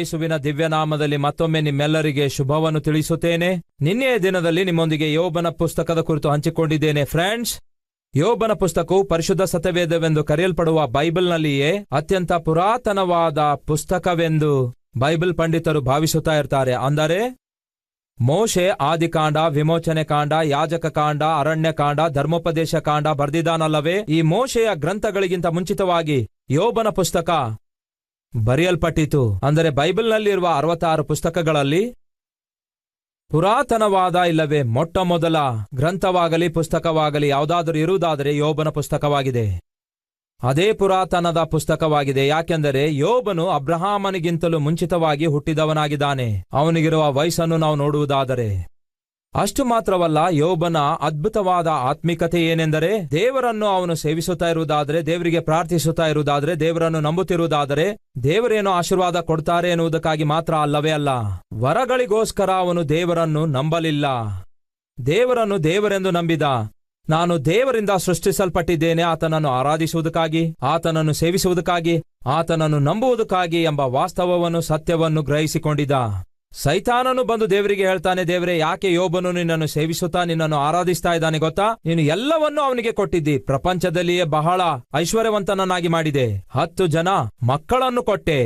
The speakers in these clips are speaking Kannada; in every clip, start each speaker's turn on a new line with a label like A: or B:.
A: ಯೇಸುವಿನ ದಿವ್ಯನಾಮದಲ್ಲಿ ಮತ್ತೊಮ್ಮೆ ನಿಮ್ಮೆಲ್ಲರಿಗೆ ಶುಭವನ್ನು ತಿಳಿಸುತ್ತೇನೆ. ನಿನ್ನೆಯ ದಿನದಲ್ಲಿ ನಿಮ್ಮೊಂದಿಗೆ ಯೋಬನ ಪುಸ್ತಕದ ಕುರಿತು ಹಂಚಿಕೊಂಡಿದ್ದೇನೆ. ಫ್ರೆಂಡ್ಸ್, ಯೋಬನ ಪುಸ್ತಕವು ಪರಿಶುದ್ಧ ಸತ್ಯವೇದವೆಂದು ಕರೆಯಲ್ಪಡುವ ಬೈಬಲ್ನಲ್ಲಿಯೇ ಅತ್ಯಂತ ಪುರಾತನವಾದ ಪುಸ್ತಕವೆಂದು ಬೈಬಲ್ ಪಂಡಿತರು ಭಾವಿಸುತ್ತಾ ಇರ್ತಾರೆ. ಅಂದರೆ ಮೋಶೆ ಆದಿಕಾಂಡ, ವಿಮೋಚನೆ ಕಾಂಡ, ಯಾಜಕ ಕಾಂಡ, ಅರಣ್ಯಕಾಂಡ, ಧರ್ಮೋಪದೇಶ ಕಾಂಡ ಬರೆದಿದ್ದಾನಲ್ಲವೇ? ಈ ಮೋಶೆಯ ಗ್ರಂಥಗಳಿಗಿಂತ ಮುಂಚಿತವಾಗಿ ಯೋಬನ ಪುಸ್ತಕ ಬರೆಯಲ್ಪಟ್ಟಿತು. ಅಂದರೆ ಬೈಬಲ್ನಲ್ಲಿರುವ 66 ಪುಸ್ತಕಗಳಲ್ಲಿ ಪುರಾತನವಾದ ಇಲ್ಲವೇ ಮೊಟ್ಟ ಮೊದಲ ಗ್ರಂಥವಾಗಲಿ ಪುಸ್ತಕವಾಗಲಿ ಯಾವುದಾದರೂ ಇರುವುದಾದರೆ ಯೋಬನ ಪುಸ್ತಕವಾಗಿದೆ. ಅದೇ ಪುರಾತನದ ಪುಸ್ತಕವಾಗಿದೆ. ಯಾಕೆಂದರೆ ಯೋಬನು ಅಬ್ರಹಾಮನಿಗಿಂತಲೂ ಮುಂಚಿತವಾಗಿ ಹುಟ್ಟಿದವನಾಗಿದ್ದಾನೆ. ಅವನಿಗಿರುವ ವಯಸ್ಸನ್ನು ನಾವು ನೋಡುವುದಾದರೆ ಅಷ್ಟು ಮಾತ್ರವಲ್ಲ, ಯೋಬನ ಅದ್ಭುತವಾದ ಆತ್ಮಿಕತೆ ಏನೆಂದರೆ ದೇವರನ್ನು ಅವನು ಸೇವಿಸುತ್ತಾ ಇರುವುದಾದರೆ, ದೇವರಿಗೆ ಪ್ರಾರ್ಥಿಸುತ್ತಾ ಇರುವುದಾದರೆ, ದೇವರನ್ನು ನಂಬುತ್ತಿರುವುದಾದರೆ ದೇವರೇನೋ ಆಶೀರ್ವಾದ ಕೊಡ್ತಾರೆ ಎನ್ನುವುದಕ್ಕಾಗಿ ಮಾತ್ರ ಅಲ್ಲವೇ ಅಲ್ಲ, ವರಗಳಿಗೋಸ್ಕರ ಅವನು ದೇವರನ್ನು ನಂಬಲಿಲ್ಲ. ದೇವರನ್ನು ದೇವರೆಂದು ನಂಬಿದ. ನಾನು ದೇವರಿಂದ ಸೃಷ್ಟಿಸಲ್ಪಟ್ಟಿದ್ದೇನೆ, ಆತನನ್ನು ಆರಾಧಿಸುವುದಕ್ಕಾಗಿ, ಆತನನ್ನು ಸೇವಿಸುವುದಕ್ಕಾಗಿ, ಆತನನ್ನು ನಂಬುವುದಕ್ಕಾಗಿ ಎಂಬ ವಾಸ್ತವವನ್ನು, ಸತ್ಯವನ್ನು ಗ್ರಹಿಸಿಕೊಂಡಿದ್ದ. ಸೈತಾನನು ಬಂದು ದೇವರಿಗೆ ಹೇಳ್ತಾನೆ, ದೇವರೇ, ಯಾಕೆ ಯೋಬನು ನಿನ್ನನ್ನು ಸೇವಿಸುತ್ತಾ ನಿನ್ನನ್ನು ಆರಾಧಿಸ್ತಾ ಇದ್ದಾನೆ ಗೊತ್ತಾ? ನೀನು ಎಲ್ಲವನ್ನೂ ಅವನಿಗೆ ಕೊಟ್ಟಿದ್ದಿ. ಪ್ರಪಂಚದಲ್ಲಿಯೇ ಬಹಳ ಐಶ್ವರ್ಯವಂತನನ್ನಾಗಿ ಮಾಡಿದೆ. 10 ಜನ ಮಕ್ಕಳನ್ನು ಕೊಟ್ಟೆ,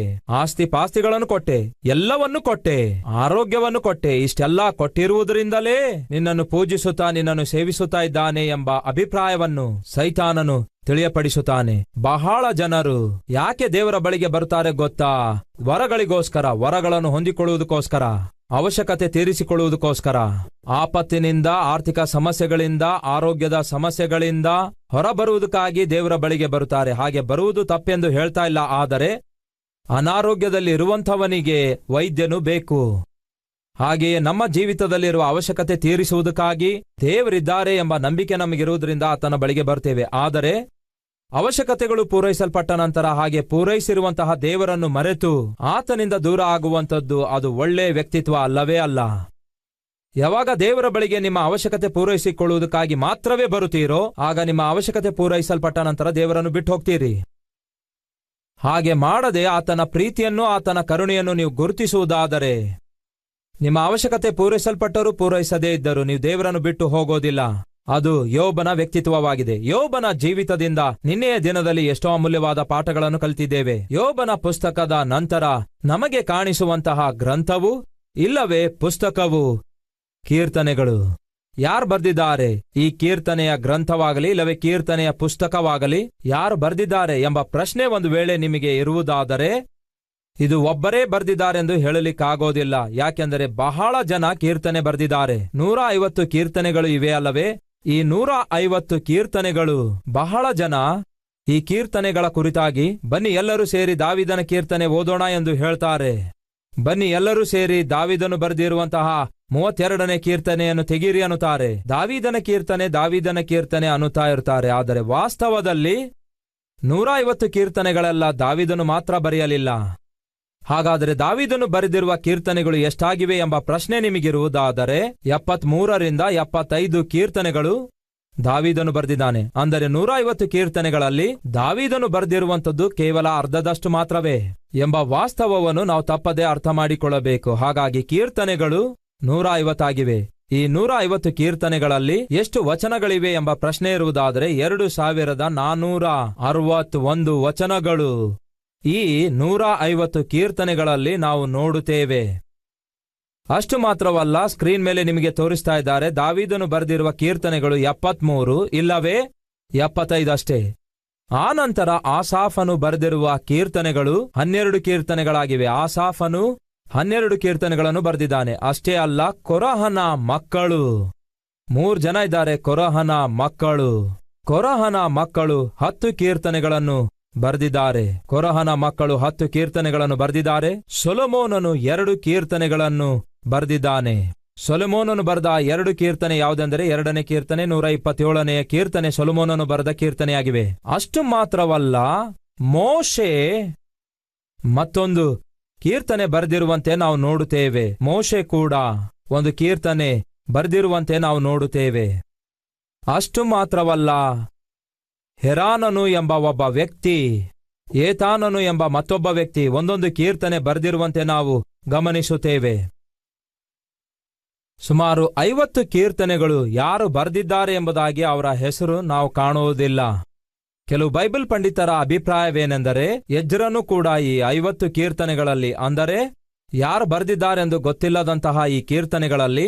A: ಆಸ್ತಿ ಪಾಸ್ತಿಗಳನ್ನು ಕೊಟ್ಟೆ, ಎಲ್ಲವನ್ನೂ ಕೊಟ್ಟೆ, ಆರೋಗ್ಯವನ್ನು ಕೊಟ್ಟೆ. ಇಷ್ಟೆಲ್ಲ ಕೊಟ್ಟಿರುವುದರಿಂದಲೇ ನಿನ್ನನ್ನು ಪೂಜಿಸುತ್ತಾ ನಿನ್ನನ್ನು ಸೇವಿಸುತ್ತಾ ಇದ್ದಾನೆ ಎಂಬ ಅಭಿಪ್ರಾಯವನ್ನು ಸೈತಾನನು ತಿಳಿಯಪಡಿಸುತ್ತಾನೆ. ಬಹಳ ಜನರು ಯಾಕೆ ದೇವರ ಬಳಿಗೆ ಬರುತ್ತಾರೆ ಗೊತ್ತಾ? ವರಗಳಿಗೋಸ್ಕರ, ವರಗಳನ್ನು ಹೊಂದಿಕೊಳ್ಳುವುದಕ್ಕೋಸ್ಕರ, ಅವಶ್ಯಕತೆ ತೀರಿಸಿಕೊಳ್ಳುವುದಕ್ಕೋಸ್ಕರ. ಆಪತ್ತಿನಿಂದ, ಆರ್ಥಿಕ ಸಮಸ್ಯೆಗಳಿಂದ, ಆರೋಗ್ಯದ ಸಮಸ್ಯೆಗಳಿಂದ ಹೊರಬರುವುದಕ್ಕಾಗಿ ದೇವರ ಬಳಿಗೆ ಬರುತ್ತಾರೆ. ಹಾಗೆ ಬರುವುದು ತಪ್ಪೆಂದು ಹೇಳ್ತಾ ಇಲ್ಲ. ಆದರೆ ಅನಾರೋಗ್ಯದಲ್ಲಿರುವಂಥವನಿಗೆ ವೈದ್ಯನು ಬೇಕು. ಹಾಗೆಯೇ ನಮ್ಮ ಜೀವಿತದಲ್ಲಿರುವ ಅವಶ್ಯಕತೆ ತೀರಿಸುವುದಕ್ಕಾಗಿ ದೇವರಿದ್ದಾರೆ ಎಂಬ ನಂಬಿಕೆ ನಮಗಿರುವುದರಿಂದ ಆತನ ಬಳಿಗೆ ಬರ್ತೇವೆ. ಆದರೆ ಅವಶ್ಯಕತೆಗಳು ಪೂರೈಸಲ್ಪಟ್ಟ ನಂತರ ಹಾಗೆ ಪೂರೈಸಿರುವಂತಹ ದೇವರನ್ನು ಮರೆತು ಆತನಿಂದ ದೂರ ಆಗುವಂಥದ್ದು ಅದು ಒಳ್ಳೆ ವ್ಯಕ್ತಿತ್ವ ಅಲ್ಲವೇ ಅಲ್ಲ. ಯಾವಾಗ ದೇವರ ಬಳಿಗೆ ನಿಮ್ಮ ಅವಶ್ಯಕತೆ ಪೂರೈಸಿಕೊಳ್ಳುವುದಕ್ಕಾಗಿ ಮಾತ್ರವೇ ಬರುತ್ತೀರೋ, ಆಗ ನಿಮ್ಮ ಅವಶ್ಯಕತೆ ಪೂರೈಸಲ್ಪಟ್ಟ ನಂತರ ದೇವರನ್ನು ಬಿಟ್ಟು ಹೋಗ್ತೀರಿ. ಹಾಗೆ ಮಾಡದೆ ಆತನ ಪ್ರೀತಿಯನ್ನು, ಆತನ ಕರುಣೆಯನ್ನು ನೀವು ಗುರುತಿಸುವುದಾದರೆ, ನಿಮ್ಮ ಅವಶ್ಯಕತೆ ಪೂರೈಸಲ್ಪಟ್ಟರೂ ಪೂರೈಸದೇ ಇದ್ದರೂ ನೀವು ದೇವರನ್ನು ಬಿಟ್ಟು ಹೋಗೋದಿಲ್ಲ. ಅದು ಯೋಬನ ವ್ಯಕ್ತಿತ್ವವಾಗಿದೆ. ಯೋಬನ ಜೀವಿತದಿಂದ ನಿನ್ನೆಯ ದಿನದಲ್ಲಿ ಎಷ್ಟೋ ಅಮೂಲ್ಯವಾದ ಪಾಠಗಳನ್ನು ಕಲಿತಿದ್ದೇವೆ. ಯೋಬನ ಪುಸ್ತಕದ ನಂತರ ನಮಗೆ ಕಾಣಿಸುವಂತಹ ಗ್ರಂಥವು ಇಲ್ಲವೇ ಪುಸ್ತಕವು ಕೀರ್ತನೆಗಳು. ಯಾರು ಬರೆದಿದ್ದಾರೆ ಈ ಕೀರ್ತನೆಯ ಗ್ರಂಥವಾಗಲಿ ಇಲ್ಲವೇ ಕೀರ್ತನೆಯ ಪುಸ್ತಕವಾಗಲಿ, ಯಾರು ಬರೆದಿದ್ದಾರೆ ಎಂಬ ಪ್ರಶ್ನೆ ಒಂದು ವೇಳೆ ನಿಮಗೆ ಇರುವುದಾದರೆ, ಇದು ಒಬ್ಬರೇ ಬರೆದಿದ್ದಾರೆಂದು ಹೇಳಲಿಕ್ಕಾಗೋದಿಲ್ಲ. ಯಾಕೆಂದರೆ ಬಹಳ ಜನ ಕೀರ್ತನೆ ಬರೆದಿದ್ದಾರೆ. 150 ಕೀರ್ತನೆಗಳು ಇವೆ ಅಲ್ಲವೇ? ಈ 150 ಕೀರ್ತನೆಗಳು, ಬಹಳ ಜನ ಈ ಕೀರ್ತನೆಗಳ ಕುರಿತಾಗಿ ಬನ್ನಿ ಎಲ್ಲರೂ ಸೇರಿ ದಾವೀದನ ಕೀರ್ತನೆ ಓದೋಣ ಎಂದು ಹೇಳ್ತಾರೆ. ಬನ್ನಿ ಎಲ್ಲರೂ ಸೇರಿ ದಾವೀದನು ಬರೆದಿರುವಂತಹ 32ನೇ ಕೀರ್ತನೆಯನ್ನು ತೆಗೀರಿ ಅನ್ನುತ್ತಾರೆ. ದಾವೀದನ ಕೀರ್ತನೆ ಅನ್ನುತ್ತಾ ಇರ್ತಾರೆ. ಆದರೆ ವಾಸ್ತವದಲ್ಲಿ 150 ಕೀರ್ತನೆಗಳೆಲ್ಲ ದಾವೀದನು ಮಾತ್ರ ಬರೆಯಲಿಲ್ಲ. ಹಾಗಾದರೆ ದಾವೀದನು ಬರೆದಿರುವ ಕೀರ್ತನೆಗಳು ಎಷ್ಟಾಗಿವೆ ಎಂಬ ಪ್ರಶ್ನೆ ನಿಮಗಿರುವುದಾದರೆ, 73ರಿಂದ 75 ಕೀರ್ತನೆಗಳು ದಾವೀದನು ಬರೆದಿದ್ದಾನೆ. ಅಂದರೆ 150 ಕೀರ್ತನೆಗಳಲ್ಲಿ ದಾವೀದನು ಬರೆದಿರುವಂಥದ್ದು ಕೇವಲ ಅರ್ಧದಷ್ಟು ಮಾತ್ರವೇ ಎಂಬ ವಾಸ್ತವವನ್ನು ನಾವು ತಪ್ಪದೇ ಅರ್ಥ ಮಾಡಿಕೊಳ್ಳಬೇಕು. ಹಾಗಾಗಿ ಕೀರ್ತನೆಗಳು 150 ಆಗಿವೆ. ಈ 150 ಕೀರ್ತನೆಗಳಲ್ಲಿ ಎಷ್ಟು ವಚನಗಳಿವೆ ಎಂಬ ಪ್ರಶ್ನೆ ಇರುವುದಾದರೆ 2461 ವಚನಗಳು ಈ 150 ಕೀರ್ತನೆಗಳಲ್ಲಿ ನಾವು ನೋಡುತ್ತೇವೆ. ಅಷ್ಟು ಮಾತ್ರವಲ್ಲ, ಸ್ಕ್ರೀನ್ ಮೇಲೆ ನಿಮಗೆ ತೋರಿಸ್ತಾ ಇದ್ದಾರೆ, ದಾವೀದನು ಬರೆದಿರುವ ಕೀರ್ತನೆಗಳು 73 ಇಲ್ಲವೇ 75 ಅಷ್ಟೇ. ಆನಂತರ ಆಸಾಫನು ಬರೆದಿರುವ ಕೀರ್ತನೆಗಳು 12 ಕೀರ್ತನೆಗಳಾಗಿವೆ. ಆಸಾಫನು 12 ಕೀರ್ತನೆಗಳನ್ನು ಬರೆದಿದ್ದಾನೆ. ಅಷ್ಟೇ ಅಲ್ಲ, ಕೊರಹನ ಮಕ್ಕಳು 3 ಜನ ಇದ್ದಾರೆ. ಕೊರಹನ ಮಕ್ಕಳು 10 ಕೀರ್ತನೆಗಳನ್ನು ಬರೆದಿದ್ದಾರೆ. ಕೊರಹನ ಮಕ್ಕಳು 10 ಕೀರ್ತನೆಗಳನ್ನು ಬರೆದಿದ್ದಾರೆ. ಸೊಲೊಮೋನನು 2 ಕೀರ್ತನೆಗಳನ್ನು ಬರೆದಿದ್ದಾನೆ. ಸೊಲೊಮೋನನು ಬರೆದ 2 ಕೀರ್ತನೆ ಯಾವುದೆಂದರೆ 2ನೇ ಕೀರ್ತನೆ, 127ನೇ ಕೀರ್ತನೆ ಸೊಲೊಮೋನನು ಬರೆದ ಕೀರ್ತನೆಯಾಗಿವೆ. ಅಷ್ಟು ಮಾತ್ರವಲ್ಲ, ಮೋಶೆ ಮತ್ತೊಂದು ಕೀರ್ತನೆ ಬರೆದಿರುವಂತೆ ನಾವು ನೋಡುತ್ತೇವೆ. ಮೋಶೆ ಕೂಡ ಒಂದು ಕೀರ್ತನೆ ಬರೆದಿರುವಂತೆ ನಾವು ನೋಡುತ್ತೇವೆ. ಅಷ್ಟು ಮಾತ್ರವಲ್ಲ, ಹೆರಾನನು ಎಂಬ ಒಬ್ಬ ವ್ಯಕ್ತಿ ಏತಾನನು ಎಂಬ ಮತ್ತೊಬ್ಬ ವ್ಯಕ್ತಿ ಒಂದೊಂದು ಕೀರ್ತನೆ ಬರೆದಿರುವಂತೆ ನಾವು ಗಮನಿಸುತ್ತೇವೆ. ಸುಮಾರು 50 ಕೀರ್ತನೆಗಳು ಯಾರು ಬರೆದಿದ್ದಾರೆ ಎಂಬುದಾಗಿ ಅವರ ಹೆಸರು ನಾವು ಕಾಣುವುದಿಲ್ಲ. ಕೆಲವು ಬೈಬಲ್ ಪಂಡಿತರ ಅಭಿಪ್ರಾಯವೇನೆಂದರೆ ಎಜ್ರನು ಕೂಡ ಈ 50 ಕೀರ್ತನೆಗಳಲ್ಲಿ, ಅಂದರೆ ಯಾರು ಬರೆದಿದ್ದಾರೆಂದು ಗೊತ್ತಿಲ್ಲದಂತಹ ಈ ಕೀರ್ತನೆಗಳಲ್ಲಿ,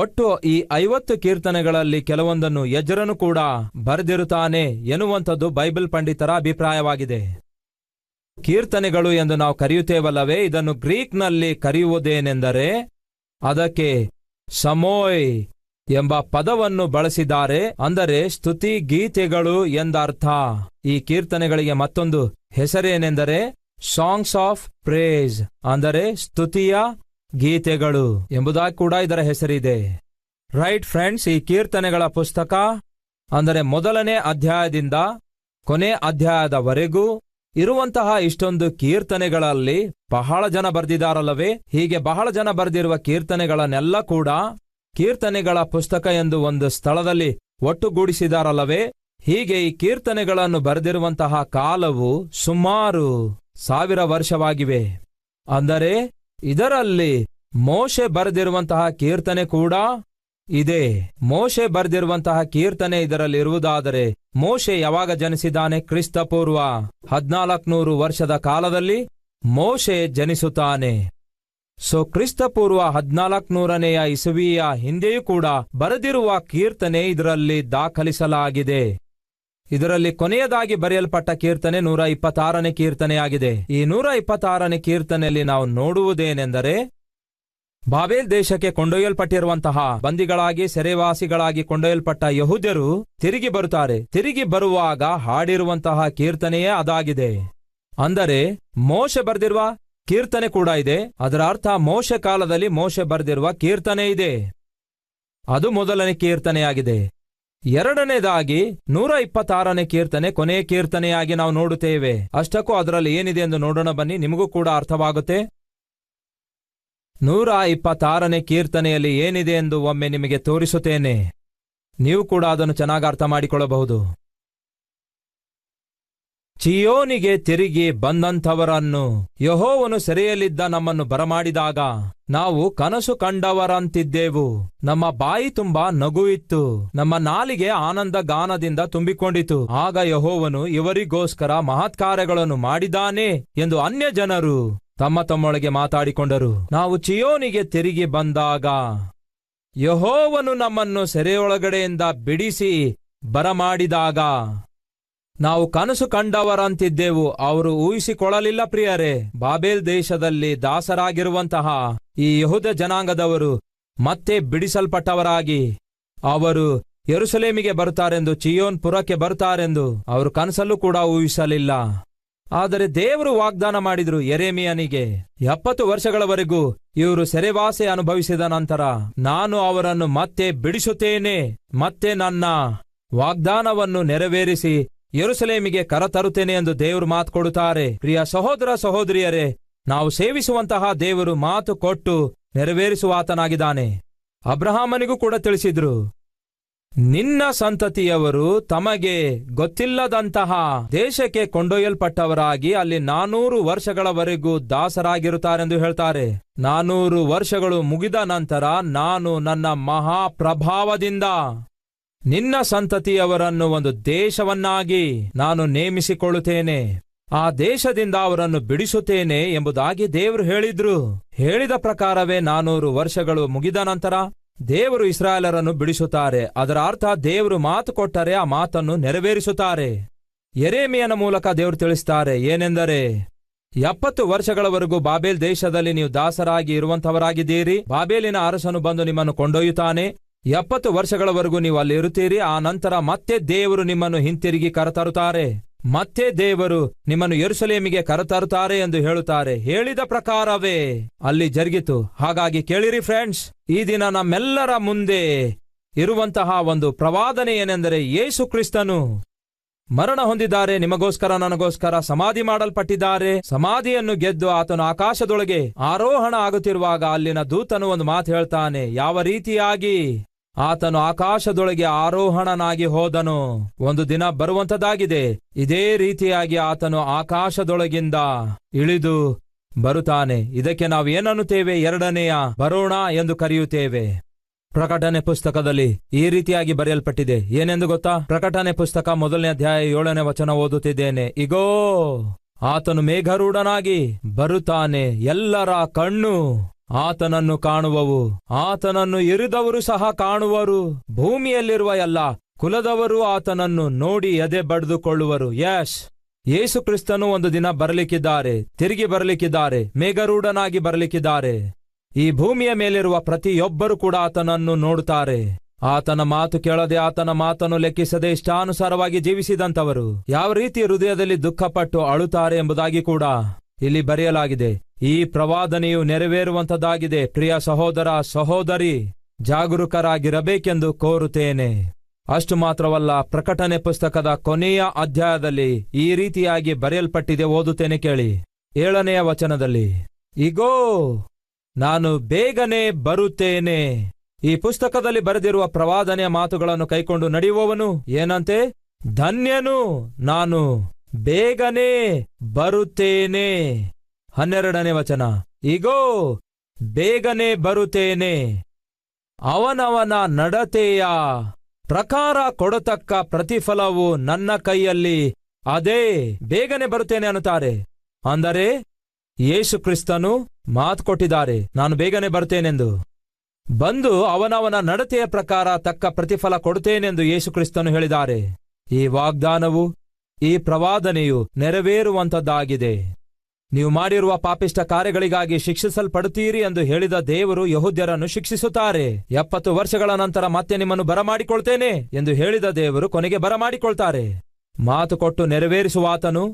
A: ಒಟ್ಟು ಈ 50 ಕೀರ್ತನೆಗಳಲ್ಲಿ ಕೆಲವೊಂದನ್ನು ಎಜ್ರನು ಕೂಡ ಬರೆದಿರುತ್ತಾನೆ ಎನ್ನುವಂಥದ್ದು ಬೈಬಲ್ ಪಂಡಿತರ ಅಭಿಪ್ರಾಯವಾಗಿದೆ. ಕೀರ್ತನೆಗಳು ಎಂದು ನಾವು ಕರೆಯುತ್ತೇವಲ್ಲವೇ, ಇದನ್ನು ಗ್ರೀಕ್ನಲ್ಲಿ ಕರೆಯುವುದೇನೆಂದರೆ ಅದಕ್ಕೆ ಸಮೋಯ್ ಎಂಬ ಪದವನ್ನು ಬಳಸಿದ್ದಾರೆ, ಅಂದರೆ ಸ್ತುತಿ ಗೀತೆಗಳು ಎಂದರ್ಥ. ಈ ಕೀರ್ತನೆಗಳಿಗೆ ಮತ್ತೊಂದು ಹೆಸರೇನೆಂದರೆ ಸಾಂಗ್ಸ್ ಆಫ್ ಪ್ರೇಸ್, ಅಂದರೆ ಸ್ತುತಿಯ ಗೀತೆಗಳು ಎಂಬುದಾಗಿ ಕೂಡ ಇದರ ಹೆಸರಿದೆ. ರೈಟ್ ಫ್ರೆಂಡ್ಸ್, ಈ ಕೀರ್ತನೆಗಳ ಪುಸ್ತಕ ಅಂದರೆ ಮೊದಲನೇ ಅಧ್ಯಾಯದಿಂದ ಕೊನೆ ಅಧ್ಯಾಯದವರೆಗೂ ಇರುವಂತಹ ಇಷ್ಟೊಂದು ಕೀರ್ತನೆಗಳಲ್ಲಿ ಬಹಳ ಜನ ಬರೆದಿದ್ದಾರಲ್ಲವೇ? ಹೀಗೆ ಬಹಳ ಜನ ಬರೆದಿರುವ ಕೀರ್ತನೆಗಳನ್ನೆಲ್ಲ ಕೂಡ ಕೀರ್ತನೆಗಳ ಪುಸ್ತಕ ಎಂದು ಒಂದು ಸ್ಥಳದಲ್ಲಿ ಒಟ್ಟುಗೂಡಿಸಿದಾರಲ್ಲವೇ? ಹೀಗೆ ಈ ಕೀರ್ತನೆಗಳನ್ನು ಬರೆದಿರುವಂತಹ ಕಾಲವು ಸುಮಾರು 1000 ವರ್ಷವಾಗಿವೆ. ಅಂದರೆ ಇದರಲ್ಲಿ ಮೋಶೆ ಬರೆದಿರುವಂತಹ ಕೀರ್ತನೆ ಕೂಡ ಇದೆ. ಮೋಶೆ ಬರೆದಿರುವಂತಹ ಕೀರ್ತನೆ ಇದರಲ್ಲಿರುವುದಾದರೆ, ಮೋಶೆ ಯಾವಾಗ ಜನಿಸಿದ್ದಾನೆ? ಕ್ರಿಸ್ತಪೂರ್ವ 1400 ವರ್ಷದ ಕಾಲದಲ್ಲಿ ಮೋಶೆ ಜನಿಸುತ್ತಾನೆ. ಕ್ರಿಸ್ತಪೂರ್ವ 1400ನೇ ಇಸವಿಯ ಹಿಂದೆಯೂ ಕೂಡ ಬರೆದಿರುವ ಕೀರ್ತನೆ ಇದರಲ್ಲಿ ದಾಖಲಿಸಲಾಗಿದೆ. ಇದರಲ್ಲಿ ಕೊನೆಯದಾಗಿ ಬರೆಯಲ್ಪಟ್ಟ ಕೀರ್ತನೆ 126ನೇ ಕೀರ್ತನೆಯಾಗಿದೆ. ಈ 126ನೇ ಕೀರ್ತನೆಯಲ್ಲಿ ನಾವು ನೋಡುವುದೇನೆಂದರೆ, ಬಾಬೇಲ್ ದೇಶಕ್ಕೆ ಕೊಂಡೊಯ್ಯಲ್ಪಟ್ಟಿರುವಂತಹ ಬಂದಿಗಳಾಗಿ ಸೆರೆವಾಸಿಗಳಾಗಿ ಕೊಂಡೊಯ್ಯಲ್ಪಟ್ಟ ಯಹೂದ್ಯರು ತಿರುಗಿ ಬರುತ್ತಾರೆ. ತಿರುಗಿ ಬರುವಾಗ ಹಾಡಿರುವಂತಹ ಕೀರ್ತನೆಯೇ ಅದಾಗಿದೆ. ಅಂದರೆ ಮೋಶೆ ಬರೆದಿರುವ ಕೀರ್ತನೆ ಕೂಡ ಇದೆ. ಅದರ ಅರ್ಥ ಮೋಶೆ ಕಾಲದಲ್ಲಿ ಮೋಶೆ ಬರೆದಿರುವ ಕೀರ್ತನೆ ಇದೆ. ಅದು ಮೊದಲನೇ ಕೀರ್ತನೆಯಾಗಿದೆ. ಎರಡನೇದಾಗಿ 126ನೇ ಕೀರ್ತನೆ ಕೊನೆಯ ಕೀರ್ತನೆಯಾಗಿ ನಾವು ನೋಡುತ್ತೇವೆ. ಅಷ್ಟಕ್ಕೂ ಅದರಲ್ಲಿ ಏನಿದೆ ಎಂದು ನೋಡೋಣ ಬನ್ನಿ, ನಿಮಗೂ ಕೂಡ ಅರ್ಥವಾಗುತ್ತೆ. 126ನೇ ಕೀರ್ತನೆಯಲ್ಲಿ ಏನಿದೆ ಎಂದು ಒಮ್ಮೆ ನಿಮಗೆ ತೋರಿಸುತ್ತೇನೆ. ನೀವು ಕೂಡ ಅದನ್ನು ಚೆನ್ನಾಗಿ ಅರ್ಥ ಮಾಡಿಕೊಳ್ಳಬಹುದು. ಚಿಯೋನಿಗೆ ತಿರುಗಿ ಬಂದಂಥವರನ್ನು ಯೆಹೋವನು ಸೆರೆಯಲ್ಲಿದ್ದ ನಮ್ಮನ್ನು ಬರಮಾಡಿದಾಗ ನಾವು ಕನಸು ಕಂಡವರಂತಿದ್ದೆವು. ನಮ್ಮ ಬಾಯಿ ತುಂಬಾ ನಗು ಇತ್ತು, ನಮ್ಮ ನಾಲಿಗೆ ಆನಂದ ಗಾನದಿಂದ ತುಂಬಿಕೊಂಡಿತು. ಆಗ ಯೆಹೋವನು ಇವರಿಗೋಸ್ಕರ ಮಹತ್ಕಾರ್ಯಗಳನ್ನು ಮಾಡಿದ್ದಾನೆ ಎಂದು ಅನ್ಯ ಜನರು ತಮ್ಮ ತಮ್ಮೊಳಗೆ ಮಾತಾಡಿಕೊಂಡರು. ನಾವು ಚಿಯೋನಿಗೆ ತಿರುಗಿ ಬಂದಾಗ ಯೆಹೋವನು ನಮ್ಮನ್ನು ಸೆರೆಯೊಳಗಡೆಯಿಂದ ಬಿಡಿಸಿ ಬರಮಾಡಿದಾಗ ನಾವು ಕನಸು ಕಂಡವರಂತಿದ್ದೆವು. ಅವರು ಊಹಿಸಿಕೊಳ್ಳಲಿಲ್ಲ ಪ್ರಿಯರೇ, ಬಾಬೇಲ್ ದೇಶದಲ್ಲಿ ದಾಸರಾಗಿರುವಂತಹ ಈ ಯೆಹೂದ ಜನಾಂಗದವರು ಮತ್ತೆ ಬಿಡಿಸಲ್ಪಟ್ಟವರಾಗಿ ಅವರು ಯೆರೂಸಲೇಮಿಗೆ ಬರುತ್ತಾರೆಂದು, ಚಿಯೋನ್ ಪುರಕ್ಕೆ ಬರುತ್ತಾರೆಂದು ಅವರು ಕನಸಲ್ಲೂ ಕೂಡ ಊಹಿಸಲಿಲ್ಲ. ಆದರೆ ದೇವರು ವಾಗ್ದಾನ ಮಾಡಿದ್ರು ಯೆರೆಮೀಯನಿಗೆ, 70 ವರ್ಷಗಳವರೆಗೂ ಇವರು ಸೆರೆವಾಸೆ ಅನುಭವಿಸಿದ ನಂತರ ನಾನು ಅವರನ್ನು ಮತ್ತೆ ಬಿಡಿಸುತ್ತೇನೆ, ಮತ್ತೆ ನನ್ನ ವಾಗ್ದಾನವನ್ನು ನೆರವೇರಿಸಿ ಯೆರೂಸಲೇಮಿಗೆ ಕರತರುತ್ತೇನೆ ಎಂದು ದೇವರು ಮಾತು ಕೊಡುತ್ತಾರೆ. ಪ್ರಿಯ ಸಹೋದರ ಸಹೋದರಿಯರೇ, ನಾವು ಸೇವಿಸುವಂತಹ ದೇವರು ಮಾತು ಕೊಟ್ಟು ನೆರವೇರಿಸುವ ಆತನಾಗಿದ್ದಾನೆ. ಅಬ್ರಹಾಮನಿಗೂ ಕೂಡ ತಿಳಿಸಿದ್ರು, ನಿನ್ನ ಸಂತತಿಯವರು ತಮಗೆ ಗೊತ್ತಿಲ್ಲದಂತಹ ದೇಶಕ್ಕೆ ಕೊಂಡೊಯ್ಯಲ್ಪಟ್ಟವರಾಗಿ ಅಲ್ಲಿ 400 ವರ್ಷಗಳವರೆಗೂ ದಾಸರಾಗಿರುತ್ತಾರೆಂದು ಹೇಳ್ತಾರೆ. 400 ವರ್ಷಗಳು ಮುಗಿದ ನಂತರ ನಾನು ನನ್ನ ಮಹಾಪ್ರಭಾವದಿಂದ ನಿನ್ನ ಸಂತತಿಯವರನ್ನು ಒಂದು ದೇಶವನ್ನಾಗಿ ನಾನು ನೇಮಿಸಿಕೊಳ್ಳುತ್ತೇನೆ, ಆ ದೇಶದಿಂದ ಅವರನ್ನು ಬಿಡಿಸುತ್ತೇನೆ ಎಂಬುದಾಗಿ ದೇವರು ಹೇಳಿದ್ರು. ಹೇಳಿದ ಪ್ರಕಾರವೇ 400 ವರ್ಷಗಳು ಮುಗಿದ ನಂತರ ದೇವರು ಇಸ್ರಾಯೇಲರನ್ನು ಬಿಡಿಸುತ್ತಾರೆ. ಅದರ ಅರ್ಥ ದೇವರು ಮಾತು ಕೊಟ್ಟರೆ ಆ ಮಾತನ್ನು ನೆರವೇರಿಸುತ್ತಾರೆ. ಯೆರೆಮೀಯನ ಮೂಲಕ ದೇವರು ತಿಳಿಸುತ್ತಾರೆ ಏನೆಂದರೆ, 70 ವರ್ಷಗಳವರೆಗೂ ಬಾಬೇಲ್ ದೇಶದಲ್ಲಿ ನೀವು ದಾಸರಾಗಿ ಇರುವಂತವರಾಗಿದ್ದೀರಿ. ಬಾಬೇಲಿನ ಅರಸನು ಬಂದು ನಿಮ್ಮನ್ನು ಕೊಂಡೊಯ್ಯುತ್ತಾನೆ. 70 ವರ್ಷಗಳವರೆಗೂ ನೀವು ಅಲ್ಲಿ ಇರುತ್ತೀರಿ. ಆ ನಂತರ ಮತ್ತೆ ದೇವರು ನಿಮ್ಮನ್ನು ಹಿಂತಿರುಗಿ ಕರೆತರುತ್ತಾರೆ. ಮತ್ತೆ ದೇವರು ನಿಮ್ಮನ್ನು ಯೆರೂಸಲೇಮಿಗೆ ಕರೆತರುತ್ತಾರೆ ಎಂದು ಹೇಳುತ್ತಾರೆ. ಹೇಳಿದ ಪ್ರಕಾರವೇ ಅಲ್ಲಿ ಜರುಗಿತು. ಹಾಗಾಗಿ ಕೇಳಿರಿ ಫ್ರೆಂಡ್ಸ್, ಈ ದಿನ ನಮ್ಮೆಲ್ಲರ ಮುಂದೆ ಇರುವಂತಹ ಒಂದು ಪ್ರವಾದನೆ ಏನೆಂದರೆ, ಯೇಸು ಕ್ರಿಸ್ತನು ಮರಣ ಹೊಂದಿದ್ದಾರೆ, ನಿಮಗೋಸ್ಕರ ನನಗೋಸ್ಕರ ಸಮಾಧಿ ಮಾಡಲ್ಪಟ್ಟಿದ್ದಾರೆ. ಸಮಾಧಿಯನ್ನು ಗೆದ್ದು ಆತನು ಆಕಾಶದೊಳಗೆ ಆರೋಹಣ ಆಗುತ್ತಿರುವಾಗ ಅಲ್ಲಿನ ದೂತನು ಒಂದು ಮಾತು ಹೇಳ್ತಾನೆ. ಯಾವ ರೀತಿಯಾಗಿ ಆತನು ಆಕಾಶದೊಳಗೆ ಆರೋಹಣನಾಗಿ ಹೋದನು. ಒಂದು ದಿನ ಬರುವಂತದಾಗಿದೆ, ಇದೇ ರೀತಿಯಾಗಿ ಆತನು ಆಕಾಶದೊಳಗಿಂದ ಇಳಿದು ಬರುತ್ತಾನೆ. ಇದಕ್ಕೆ ನಾವು ಏನನ್ನುತ್ತೇವೆ? ಎರಡನೆಯ ಬರೋಣ ಎಂದು ಕರೆಯುತ್ತೇವೆ. ಪ್ರಕಟಣೆ ಪುಸ್ತಕದಲ್ಲಿ ಈ ರೀತಿಯಾಗಿ ಬರೆಯಲ್ಪಟ್ಟಿದೆ. ಏನೆಂದು ಗೊತ್ತಾ? ಪ್ರಕಟಣೆ ಪುಸ್ತಕ 1ನೇ ಅಧ್ಯಾಯ 7ನೇ ವಚನ ಓದುತ್ತಿದ್ದೇನೆ. ಇಗೋ, ಆತನು ಮೇಘರೂಢನಾಗಿ ಬರುತ್ತಾನೆ, ಎಲ್ಲರ ಕಣ್ಣು ಆತನನ್ನು ಕಾಣುವವು, ಆತನನ್ನು ಇರಿದವರು ಸಹ ಕಾಣುವರು, ಭೂಮಿಯಲ್ಲಿರುವ ಎಲ್ಲ ಕುಲದವರು ಆತನನ್ನು ನೋಡಿ ಎದೆ ಬಡಿದುಕೊಳ್ಳುವರು. ಯೇಸು ಕ್ರಿಸ್ತನು ಒಂದು ದಿನ ಬರಲಿಕ್ಕಿದ್ದಾರೆ, ತಿರುಗಿ ಬರಲಿಕ್ಕಿದ್ದಾರೆ, ಮೇಘರೂಢನಾಗಿ ಬರಲಿಕ್ಕಿದ್ದಾರೆ. ಈ ಭೂಮಿಯ ಮೇಲಿರುವ ಪ್ರತಿಯೊಬ್ಬರು ಕೂಡ ಆತನನ್ನು ನೋಡುತ್ತಾರೆ. ಆತನ ಮಾತು ಕೇಳದೆ, ಆತನ ಮಾತನ್ನು ಲೆಕ್ಕಿಸದೆ ಇಷ್ಟಾನುಸಾರವಾಗಿ ಜೀವಿಸಿದಂಥವರು ಯಾವ ರೀತಿ ಹೃದಯದಲ್ಲಿ ದುಃಖಪಟ್ಟು ಅಳುತ್ತಾರೆ ಎಂಬುದಾಗಿ ಕೂಡ ಇಲ್ಲಿ ಬರೆಯಲಾಗಿದೆ. ಈ ಪ್ರವಾದನೆಯು ನೆರವೇರುವಂತದ್ದಾಗಿದೆ. ಪ್ರಿಯ ಸಹೋದರ ಸಹೋದರಿ, ಜಾಗರೂಕರಾಗಿರಬೇಕೆಂದು ಕೋರುತ್ತೇನೆ. ಅಷ್ಟು ಮಾತ್ರವಲ್ಲ, ಪ್ರಕಟಣೆ ಪುಸ್ತಕದ ಕೊನೆಯ ಅಧ್ಯಾಯದಲ್ಲಿ ಈ ರೀತಿಯಾಗಿ ಬರೆಯಲ್ಪಟ್ಟಿದೆ. ಓದುತ್ತೇನೆ ಕೇಳಿ. 7ನೆಯ ವಚನದಲ್ಲಿ, ಇಗೋ ನಾನು ಬೇಗನೆ ಬರುತ್ತೇನೆ. ಈ ಪುಸ್ತಕದಲ್ಲಿ ಬರೆದಿರುವ ಪ್ರವಾದನೆಯ ಮಾತುಗಳನ್ನು ಕೈಕೊಂಡು ನಡೆಯುವವನು ಏನಂತೆ? ಧನ್ಯನು, ನಾನು ಬೇಗನೆ ಬರುತ್ತೇನೆ. 12ನೇ ವಚನ, ಇಗೋ ಬೇಗನೆ ಬರುತ್ತೇನೆ, ಅವನವನ ನಡತೆಯ ಪ್ರಕಾರ ಕೊಡತಕ್ಕ ಪ್ರತಿಫಲವು ನನ್ನ ಕೈಯಲ್ಲಿ ಅದೇ. ಬೇಗನೆ ಬರುತ್ತೇನೆ ಅನ್ನುತ್ತಾರೆ. ಅಂದರೆ ಯೇಸು ಕ್ರಿಸ್ತನು ಮಾತು ಕೊಟ್ಟಿದ್ದಾರೆ, ನಾನು ಬೇಗನೆ ಬರ್ತೇನೆಂದು. ಬಂದು ಅವನವನ ನಡತೆಯ ಪ್ರಕಾರ ತಕ್ಕ ಪ್ರತಿಫಲ ಕೊಡುತ್ತೇನೆಂದು ಯೇಸು ಕ್ರಿಸ್ತನು ಹೇಳಿದ್ದಾರೆ. ಈ ವಾಗ್ದಾನವು, ಈ ಪ್ರವಾದನೆಯು ನೆರವೇರುವಂತದ್ದಾಗಿದೆ. ನೀವು ಮಾಡಿರುವ ಪಾಪಿಷ್ಟ ಕಾರ್ಯಗಳಿಗಾಗಿ ಶಿಕ್ಷಿಸಲ್ಪಡುತ್ತೀರಿ ಎಂದು ಹೇಳಿದ ದೇವರು ಯೆಹೂದ್ಯರನ್ನು ಶಿಕ್ಷಿಸುತ್ತಾರೆ. 70 ವರ್ಷಗಳ ನಂತರ ಮತ್ತೆ ನಿಮ್ಮನ್ನು ಬರಮಾಡಿಕೊಳ್ತೇನೆ ಎಂದು ಹೇಳಿದ ದೇವರು ಕೊನೆಗೆ ಬರಮಾಡಿಕೊಳ್ತಾರೆ. ಮಾತು ಕೊಟ್ಟು ನೆರವೇರಿಸುವಾತನು,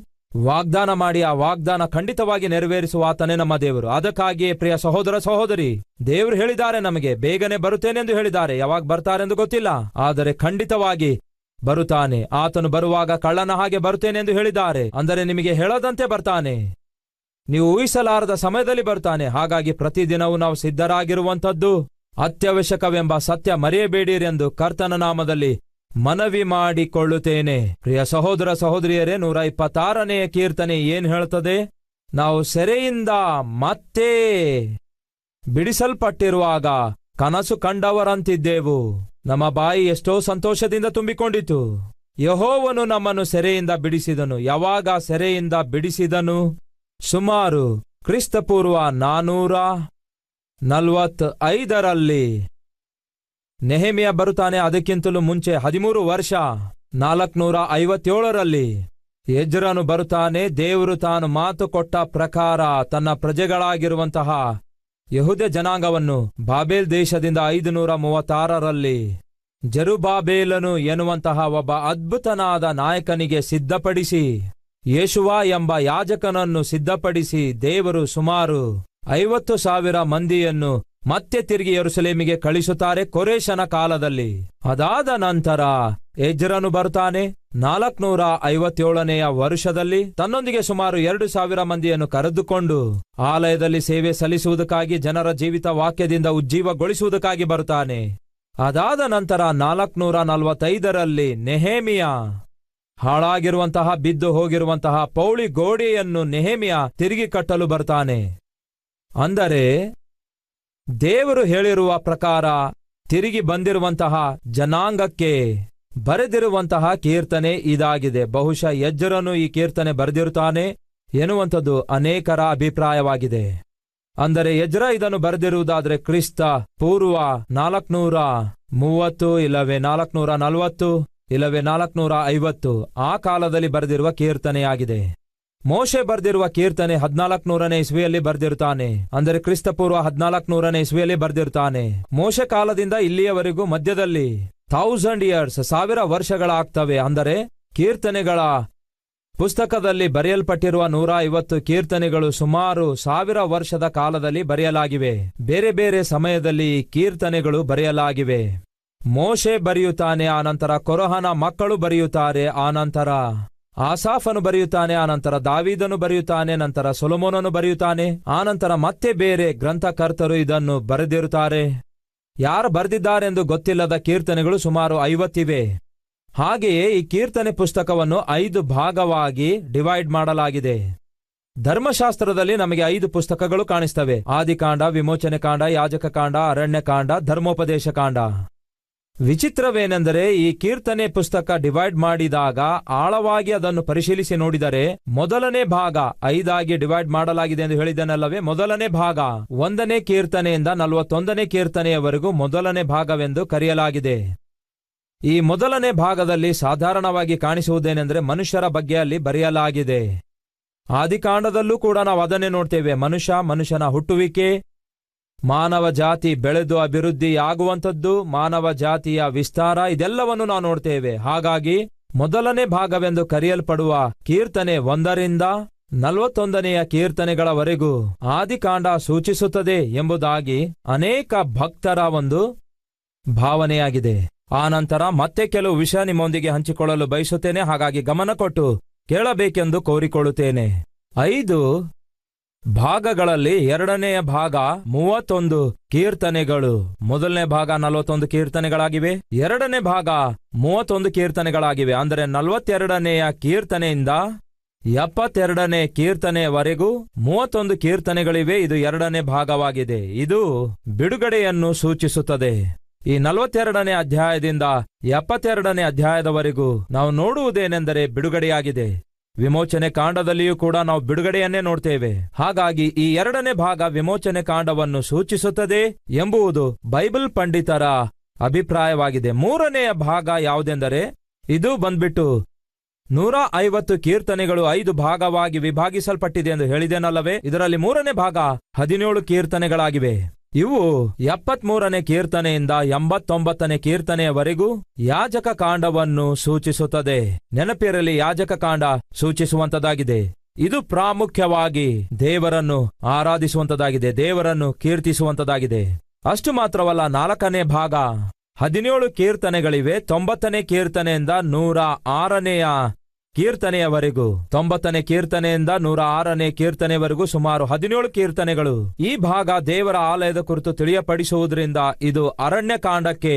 A: ವಾಗ್ದಾನ ಮಾಡಿ ಆ ವಾಗ್ದಾನ ಖಂಡಿತವಾಗಿ ನೆರವೇರಿಸುವಾತನೇ ನಮ್ಮ ದೇವರು. ಅದಕ್ಕಾಗಿಯೇ ಪ್ರಿಯ ಸಹೋದರ ಸಹೋದರಿ, ದೇವರು ಹೇಳಿದ್ದಾರೆ, ನಮಗೆ ಬೇಗನೆ ಬರುತ್ತೇನೆಂದು ಹೇಳಿದ್ದಾರೆ. ಯಾವಾಗ ಬರ್ತಾರೆಂದು ಗೊತ್ತಿಲ್ಲ, ಆದರೆ ಖಂಡಿತವಾಗಿ ಬರುತ್ತಾನೆ. ಆತನು ಬರುವಾಗ ಕಳ್ಳನ ಹಾಗೆ ಬರುತ್ತೇನೆಂದು ಹೇಳಿದ್ದಾರೆ. ಅಂದರೆ ನಿಮಗೆ ಹೇಳದಂತೆ ಬರ್ತಾನೆ, ನೀವು ಊಹಿಸಲಾರದ ಸಮಯದಲ್ಲಿ ಬರ್ತಾನೆ. ಹಾಗಾಗಿ ಪ್ರತಿದಿನವೂ ನಾವು ಸಿದ್ಧರಾಗಿರುವಂಥದ್ದು ಅತ್ಯವಶ್ಯಕವೆಂಬ ಸತ್ಯ ಮರೆಯಬೇಡಿರೆಂದು ಕರ್ತನ ನಾಮದಲ್ಲಿ ಮನವಿ ಮಾಡಿಕೊಳ್ಳುತ್ತೇನೆ. ಪ್ರಿಯ ಸಹೋದರ ಸಹೋದರಿಯರೇ, 126ನೆಯ ಕೀರ್ತನೆ ಏನ್ ಹೇಳುತ್ತದೆ? ನಾವು ಸೆರೆಯಿಂದ ಮತ್ತೆ ಬಿಡಿಸಲ್ಪಟ್ಟಿರುವಾಗ ಕನಸು ಕಂಡವರಂತಿದ್ದೆವು. ನಮ್ಮ ಬಾಯಿ ಎಷ್ಟೋ ಸಂತೋಷದಿಂದ ತುಂಬಿಕೊಂಡಿತು. ಯೆಹೋವನು ನಮ್ಮನ್ನು ಸೆರೆಯಿಂದ ಬಿಡಿಸಿದನು. ಯಾವಾಗ ಸೆರೆಯಿಂದ ಬಿಡಿಸಿದನು? ಸುಮಾರು ಕ್ರಿಸ್ತಪೂರ್ವ 445ರಲ್ಲಿ ನೆಹೆಮಿಯ ಬರುತ್ತಾನೆ. ಅದಕ್ಕಿಂತಲೂ ಮುಂಚೆ 13 ವರ್ಷ 457ರಲ್ಲಿ ಎಜ್ರನು ಬರುತ್ತಾನೆ. ದೇವರು ತಾನು ಮಾತು ಕೊಟ್ಟ ಪ್ರಕಾರ ತನ್ನ ಪ್ರಜೆಗಳಾಗಿರುವಂತಹ ಯೆಹೂದ ಜನಾಂಗವನ್ನು ಬಾಬೇಲ್ ದೇಶದಿಂದ 536ರಲ್ಲಿ ಜೆರುಬ್ಬಾಬೇಲನು ಎನ್ನುವಂತಹ ಒಬ್ಬ ಅದ್ಭುತನಾದ ನಾಯಕನಿಗೆ ಸಿದ್ಧಪಡಿಸಿ, ಯೇಷುವ ಎಂಬ ಯಾಜಕನನ್ನು ಸಿದ್ಧಪಡಿಸಿ, ದೇವರು ಸುಮಾರು 50,000 ಮಂದಿಯನ್ನು ಮತ್ತೆ ತಿರುಗಿ ಯೆರೂಸಲೇಮಿಗೆ ಕಳಿಸುತ್ತಾರೆ ಕೋರೇಷನ ಕಾಲದಲ್ಲಿ. ಅದಾದ ನಂತರ ಎಜ್ರನು ಬರ್ತಾನೆ. 457ನೆಯ ವರುಷದಲ್ಲಿ ತನ್ನೊಂದಿಗೆ ಸುಮಾರು 2,000 ಮಂದಿಯನ್ನು ಕರೆದುಕೊಂಡು ಆಲಯದಲ್ಲಿ ಸೇವೆ ಸಲ್ಲಿಸುವುದಕ್ಕಾಗಿ, ಜನರ ಜೀವಿತ ವಾಕ್ಯದಿಂದ ಉಜ್ಜೀವಗೊಳಿಸುವುದಕ್ಕಾಗಿ ಬರುತ್ತಾನೆ. ಅದಾದ ನಂತರ 445ರಲ್ಲಿ ನೆಹೆಮಿಯ ಹಾಳಾಗಿರುವಂತಹ, ಬಿದ್ದು ಹೋಗಿರುವಂತಹ ಪೌಳಿ ಗೋಡೆಯನ್ನು ನೆಹೆಮಿಯ ತಿರುಗಿ ಕಟ್ಟಲು ಬರ್ತಾನೆ. ಅಂದರೆ ದೇವರು ಹೇಳಿರುವ ಪ್ರಕಾರ ತಿರುಗಿ ಬಂದಿರುವಂತಹ ಜನಾಂಗಕ್ಕೆ ಬರೆದಿರುವಂತಹ ಕೀರ್ತನೆ ಇದಾಗಿದೆ. ಬಹುಶಃ ಎಜ್ರನು ಈ ಕೀರ್ತನೆ ಬರೆದಿರುತ್ತಾನೆ ಎನ್ನುವಂಥದ್ದು ಅನೇಕರ ಅಭಿಪ್ರಾಯವಾಗಿದೆ. ಅಂದರೆ ಎಜ್ರ ಇದನ್ನು ಬರೆದಿರುವುದಾದರೆ ಕ್ರಿಸ್ತ ಪೂರ್ವ 430 ಇಲ್ಲವೇ 440 ಇಲ್ಲವೇ 450 ಆ ಕಾಲದಲ್ಲಿ ಬರೆದಿರುವ ಕೀರ್ತನೆಯಾಗಿದೆ. ಮೋಶೆ ಬರೆದಿರುವ ಕೀರ್ತನೆ 1400ನೇ ಇಸ್ವಿಯಲ್ಲಿ ಬರೆದಿರುತ್ತಾನೆ. ಅಂದರೆ ಕ್ರಿಸ್ತಪೂರ್ವ 1400ನೇ ಇಸ್ವಿಯಲ್ಲಿ ಬರೆದಿರುತ್ತಾನೆ. ಮೋಶೆ ಕಾಲದಿಂದ ಇಲ್ಲಿಯವರೆಗೂ ಮಧ್ಯದಲ್ಲಿ 1000 years 1000 ವರ್ಷಗಳಾಗ್ತವೆ. ಅಂದರೆ ಕೀರ್ತನೆಗಳ ಪುಸ್ತಕದಲ್ಲಿ ಬರೆಯಲ್ಪಟ್ಟಿರುವ 150 ಕೀರ್ತನೆಗಳು ಸುಮಾರು 1000 ವರ್ಷದ ಕಾಲದಲ್ಲಿ ಬರೆಯಲಾಗಿವೆ. ಬೇರೆ ಬೇರೆ ಸಮಯದಲ್ಲಿ ಕೀರ್ತನೆಗಳು ಬರೆಯಲಾಗಿವೆ. ಮೋಶೆ ಬರೆಯುತ್ತಾನೆ, ಆನಂತರ ಕೊರಹನ ಮಕ್ಕಳು ಬರೆಯುತ್ತಾರೆ, ಆನಂತರ ಆಸಾಫನು ಬರೆಯುತ್ತಾನೆ, ಆನಂತರ ದಾವೀದನು ಬರೆಯುತ್ತಾನೆ, ನಂತರ ಸೊಲೊಮೋನನು ಬರೆಯುತ್ತಾನೆ, ಆನಂತರ ಮತ್ತೆ ಬೇರೆ ಗ್ರಂಥಕರ್ತರು ಇದನ್ನು ಬರೆದಿರುತ್ತಾರೆ. ಯಾರು ಬರೆದಿದ್ದಾರೆಂದು ಗೊತ್ತಿಲ್ಲದ ಕೀರ್ತನೆಗಳು ಸುಮಾರು 50 ಹಾಗೆಯೇ ಈ ಕೀರ್ತನೆ ಪುಸ್ತಕವನ್ನು 5 ಭಾಗವಾಗಿ ಡಿವೈಡ್ ಮಾಡಲಾಗಿದೆ. ಧರ್ಮಶಾಸ್ತ್ರದಲ್ಲಿ ನಮಗೆ 5 ಪುಸ್ತಕಗಳು ಕಾಣಿಸ್ತವೆ: ಆದಿಕಾಂಡ, ವಿಮೋಚನೆ ಕಾಂಡ, ಯಾಜಕ ಕಾಂಡ, ಅರಣ್ಯಕಾಂಡ, ಧರ್ಮೋಪದೇಶ ಕಾಂಡ. ವಿಚಿತ್ರವೇನೆಂದರೆ ಈ ಕೀರ್ತನೆ ಪುಸ್ತಕ ಡಿವೈಡ್ ಮಾಡಿದಾಗ ಆಳವಾಗಿ ಅದನ್ನು ಪರಿಶೀಲಿಸಿ ನೋಡಿದರೆ ಮೊದಲನೇ ಭಾಗ 5 ಆಗಿ ಡಿವೈಡ್ ಮಾಡಲಾಗಿದೆ ಎಂದು ಹೇಳಿದನಲ್ಲವೇ. ಮೊದಲನೇ ಭಾಗ 1ನೇ ಕೀರ್ತನೆಯಿಂದ 41ನೇ ಕೀರ್ತನೆಯವರೆಗೂ ಮೊದಲನೇ ಭಾಗವೆಂದು ಕರೆಯಲಾಗಿದೆ. ಈ ಮೊದಲನೇ ಭಾಗದಲ್ಲಿ ಸಾಧಾರಣವಾಗಿ ಕಾಣಿಸುವುದೇನೆಂದರೆ ಮನುಷ್ಯರ ಬಗ್ಗೆ ಅಲ್ಲಿ ಬರೆಯಲಾಗಿದೆ. ಆದಿಕಾಂಡದಲ್ಲೂ ಕೂಡ ನಾವು ಅದನ್ನೇ ನೋಡ್ತೇವೆ. ಮನುಷ್ಯನ ಹುಟ್ಟುವಿಕೆ, ಮಾನವ ಜಾತಿ ಬೆಳೆದು ಅಭಿವೃದ್ಧಿಯಾಗುವಂಥದ್ದು, ಮಾನವ ಜಾತಿಯ ವಿಸ್ತಾರ, ಇದೆಲ್ಲವನ್ನು ನಾವು ನೋಡ್ತೇವೆ. ಹಾಗಾಗಿ ಮೊದಲನೇ ಭಾಗವೆಂದು ಕರೆಯಲ್ಪಡುವ ಕೀರ್ತನೆ 1ರಿಂದ 41ನೆಯ ಕೀರ್ತನೆಗಳವರೆಗೂ ಆದಿಕಾಂಡ ಸೂಚಿಸುತ್ತದೆ ಎಂಬುದಾಗಿ ಅನೇಕ ಭಕ್ತರ ಒಂದು ಭಾವನೆಯಾಗಿದೆ. ಆನಂತರ ಮತ್ತೆ ಕೆಲವು ವಿಷಯ ನಿಮ್ಮೊಂದಿಗೆ ಹಂಚಿಕೊಳ್ಳಲು ಬಯಸುತ್ತೇನೆ. ಹಾಗಾಗಿ ಗಮನ ಕೊಟ್ಟು ಕೇಳಬೇಕೆಂದು ಕೋರಿಕೊಳ್ಳುತ್ತೇನೆ. 5 ಭಾಗಗಳಲ್ಲಿ 2ನೆಯ ಭಾಗ 31 ಕೀರ್ತನೆಗಳು. ಮೊದಲನೇ ಭಾಗ 41 ಕೀರ್ತನೆಗಳಾಗಿವೆ. 2ನೇ ಭಾಗ 31 ಕೀರ್ತನೆಗಳಾಗಿವೆ. ಅಂದರೆ 42ನೆಯ ಕೀರ್ತನೆಯಿಂದ 72ನೇ ಕೀರ್ತನೆಯವರೆಗೂ 31 ಕೀರ್ತನೆಗಳಿವೆ. ಇದು 2ನೇ ಭಾಗವಾಗಿದೆ. ಇದು ಬಿಡುಗಡೆಯನ್ನು ಸೂಚಿಸುತ್ತದೆ. ಈ 42ನೇ ಅಧ್ಯಾಯದಿಂದ 72ನೇ ಅಧ್ಯಾಯದವರೆಗೂ ನಾವು ನೋಡುವುದೇನೆಂದರೆ ಬಿಡುಗಡೆಯಾಗಿದೆ. ವಿಮೋಚನೆ ಕಾಂಡದಲ್ಲಿಯೂ ಕೂಡ ನಾವು ಬಿಡುಗಡೆಯನ್ನೇ ನೋಡ್ತೇವೆ. ಹಾಗಾಗಿ ಈ 2ನೇ ಭಾಗ ವಿಮೋಚನೆ ಕಾಂಡವನ್ನು ಸೂಚಿಸುತ್ತದೆ ಎಂಬುದು ಬೈಬಲ್ ಪಂಡಿತರ ಅಭಿಪ್ರಾಯವಾಗಿದೆ. 3ನೆಯ ಭಾಗ ಯಾವುದೆಂದರೆ ಇದು ಬಂದ್ಬಿಟ್ಟು 150 ಕೀರ್ತನೆಗಳು 5 ಭಾಗವಾಗಿ ವಿಭಾಗಿಸಲ್ಪಟ್ಟಿದೆ ಎಂದು ಹೇಳಿದೆನಲ್ಲವೇ. ಇದರಲ್ಲಿ 3ನೇ ಭಾಗ 17 ಕೀರ್ತನೆಗಳಾಗಿವೆ. ಇವು 73ನೇ ಕೀರ್ತನೆಯಿಂದ 89ನೇ ಕೀರ್ತನೆಯವರೆಗೂ ಯಾಜಕ ಕಾಂಡವನ್ನು ಸೂಚಿಸುತ್ತದೆ. ನೆನಪಿರಲಿ, ಯಾಜಕ ಕಾಂಡ ಸೂಚಿಸುವಂತದಾಗಿದೆ. ಇದು ಪ್ರಾಮುಖ್ಯವಾಗಿ ದೇವರನ್ನು ಆರಾಧಿಸುವಂತದಾಗಿದೆ, ದೇವರನ್ನು ಕೀರ್ತಿಸುವಂತದಾಗಿದೆ. ಅಷ್ಟು ಮಾತ್ರವಲ್ಲ, 4ನೇ ಭಾಗ 17 ಕೀರ್ತನೆಗಳಿವೆ. 90ನೇ ಕೀರ್ತನೆಯಿಂದ 106ನೆಯ ಕೀರ್ತನೆಯವರೆಗೂ, 90ನೇ ಕೀರ್ತನೆಯಿಂದ 106ನೇ ಕೀರ್ತನೆಯವರೆಗೂ ಸುಮಾರು 17 ಕೀರ್ತನೆಗಳು. ಈ ಭಾಗ ದೇವರ ಆಲಯದ ಕುರಿತು ತಿಳಿಯಪಡಿಸುವುದರಿಂದ ಇದು ಅರಣ್ಯಕಾಂಡಕ್ಕೆ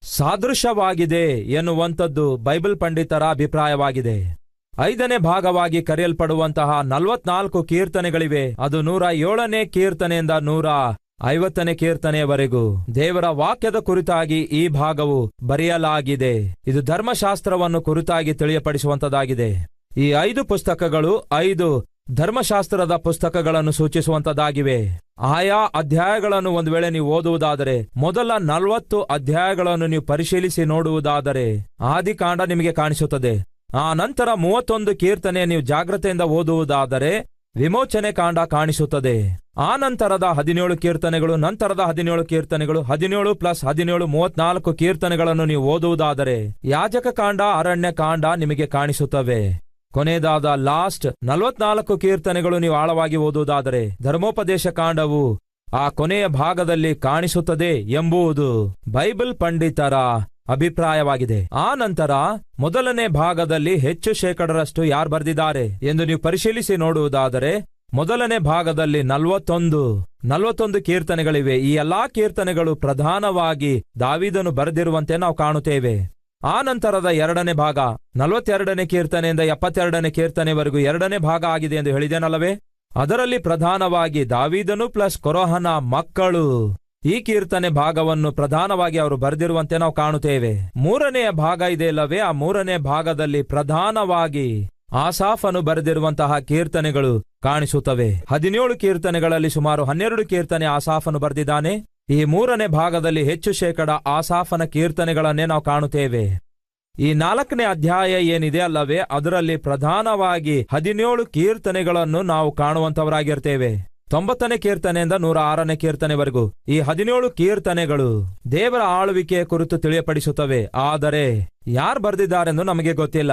A: ಸಾದೃಶ್ಯವಾಗಿದೆ ಎನ್ನುವಂಥದ್ದು ಬೈಬಲ್ ಪಂಡಿತರ ಅಭಿಪ್ರಾಯವಾಗಿದೆ. 5ನೇ ಭಾಗವಾಗಿ ಕರೆಯಲ್ಪಡುವಂತಹ 44 ಕೀರ್ತನೆಗಳಿವೆ. ಅದು 107ನೇ ಕೀರ್ತನೆಯಿಂದ 150ನೇ ಕೀರ್ತನೆಯವರೆಗೂ ದೇವರ ವಾಕ್ಯದ ಕುರಿತಾಗಿ ಈ ಭಾಗವು ಬರೆಯಲಾಗಿದೆ. ಇದು ಧರ್ಮಶಾಸ್ತ್ರವನ್ನು ಕುರಿತಾಗಿ ತಿಳಿಯಪಡಿಸುವಂತದಾಗಿದೆ. ಈ 5 ಪುಸ್ತಕಗಳು 5 ಧರ್ಮಶಾಸ್ತ್ರದ ಪುಸ್ತಕಗಳನ್ನು ಸೂಚಿಸುವಂತದಾಗಿವೆ. ಆಯಾ ಅಧ್ಯಾಯಗಳನ್ನು ಒಂದು ವೇಳೆ ನೀವು ಓದುವುದಾದರೆ, ಮೊದಲ 40 ಅಧ್ಯಾಯಗಳನ್ನು ನೀವು ಪರಿಶೀಲಿಸಿ ನೋಡುವುದಾದರೆ ಆದಿಕಾಂಡ ನಿಮಗೆ ಕಾಣಿಸುತ್ತದೆ. ಆ ನಂತರ 31 ಕೀರ್ತನೆ ನೀವು ಜಾಗ್ರತೆಯಿಂದ ಓದುವುದಾದರೆ ವಿಮೋಚನೆ ಕಾಂಡ ಕಾಣಿಸುತ್ತದೆ. ಆ ನಂತರದ 17 ಕೀರ್ತನೆಗಳು, ನಂತರದ 17 ಕೀರ್ತನೆಗಳು, 17 + 17 34 ಕೀರ್ತನೆಗಳನ್ನು ನೀವು ಓದುವುದಾದರೆ ಯಾಜಕ ಕಾಂಡ, ಅರಣ್ಯ ಕಾಂಡ ನಿಮಗೆ ಕಾಣಿಸುತ್ತವೆ. ಕೊನೆಯದಾದ ಲಾಸ್ಟ್ 44 ಕೀರ್ತನೆಗಳು ನೀವು ಆಳವಾಗಿ ಓದುವುದಾದರೆ ಧರ್ಮೋಪದೇಶ ಕಾಂಡವು ಆ ಕೊನೆಯ ಭಾಗದಲ್ಲಿ ಕಾಣಿಸುತ್ತದೆ ಎಂಬುದು ಬೈಬಲ್ ಪಂಡಿತರ ಅಭಿಪ್ರಾಯವಾಗಿದೆ. ಆ ನಂತರ ಮೊದಲನೇ ಭಾಗದಲ್ಲಿ ಹೆಚ್ಚು ಶೇಕಡರಷ್ಟು ಯಾರು ಬರೆದಿದ್ದಾರೆ ಎಂದು ನೀವು ಪರಿಶೀಲಿಸಿ ನೋಡುವುದಾದರೆ ಮೊದಲನೇ ಭಾಗದಲ್ಲಿ 41 ಕೀರ್ತನೆಗಳಿವೆ. ಈ ಎಲ್ಲಾ ಕೀರ್ತನೆಗಳು ಪ್ರಧಾನವಾಗಿ ದಾವೀದನು ಬರೆದಿರುವಂತೆ ನಾವು ಕಾಣುತ್ತೇವೆ. ಆ ನಂತರದ 2ನೇ ಭಾಗ 42ನೇ ಕೀರ್ತನೆಯಿಂದ 72ನೇ ಕೀರ್ತನೆವರೆಗೂ 2ನೇ ಭಾಗ ಆಗಿದೆ ಎಂದು ಹೇಳಿದೆನಲ್ಲವೇ. ಅದರಲ್ಲಿ ಪ್ರಧಾನವಾಗಿ ದಾವೀದನು ಪ್ಲಸ್ ಕೊರಹನ ಮಕ್ಕಳು ಈ ಕೀರ್ತನೆ ಭಾಗವನ್ನು ಪ್ರಧಾನವಾಗಿ ಅವರು ಬರೆದಿರುವಂತೆ ನಾವು ಕಾಣುತ್ತೇವೆ. 3ನೇ ಭಾಗ ಇದೆಯಲ್ಲವೇ, ಆ 3ನೇ ಭಾಗದಲ್ಲಿ ಪ್ರಧಾನವಾಗಿ ಆಸಾಫನು ಬರೆದಿರುವಂತಹ ಕೀರ್ತನೆಗಳು ಕಾಣಿಸುತ್ತವೆ. 17 ಕೀರ್ತನೆಗಳಲ್ಲಿ ಸುಮಾರು 12 ಕೀರ್ತನೆ ಆಸಾಫನು ಬರೆದಿದ್ದಾನೆ. ಈ 3ನೇ ಭಾಗದಲ್ಲಿ ಹೆಚ್ಚು ಶೇಕಡ ಆಸಾಫನ ಕೀರ್ತನೆಗಳನ್ನೇ ನಾವು ಕಾಣುತ್ತೇವೆ. ಈ 4ನೇ ಅಧ್ಯಾಯ ಏನಿದೆ ಅಲ್ಲವೇ, ಅದರಲ್ಲಿ ಪ್ರಧಾನವಾಗಿ 17 ಕೀರ್ತನೆಗಳನ್ನು ನಾವು ಕಾಣುವಂತವರಾಗಿರ್ತೇವೆ. 90ನೇ ಕೀರ್ತನೆಯಿಂದ 106ನೇ ಕೀರ್ತನೆವರೆಗೂ ಈ 17 ಕೀರ್ತನೆಗಳು ದೇವರ ಆಳ್ವಿಕೆಯ ಕುರಿತು ತಿಳಿಯಪಡಿಸುತ್ತವೆ. ಆದರೆ ಯಾರು ಬರೆದಿದ್ದಾರೆಂದು ನಮಗೆ ಗೊತ್ತಿಲ್ಲ.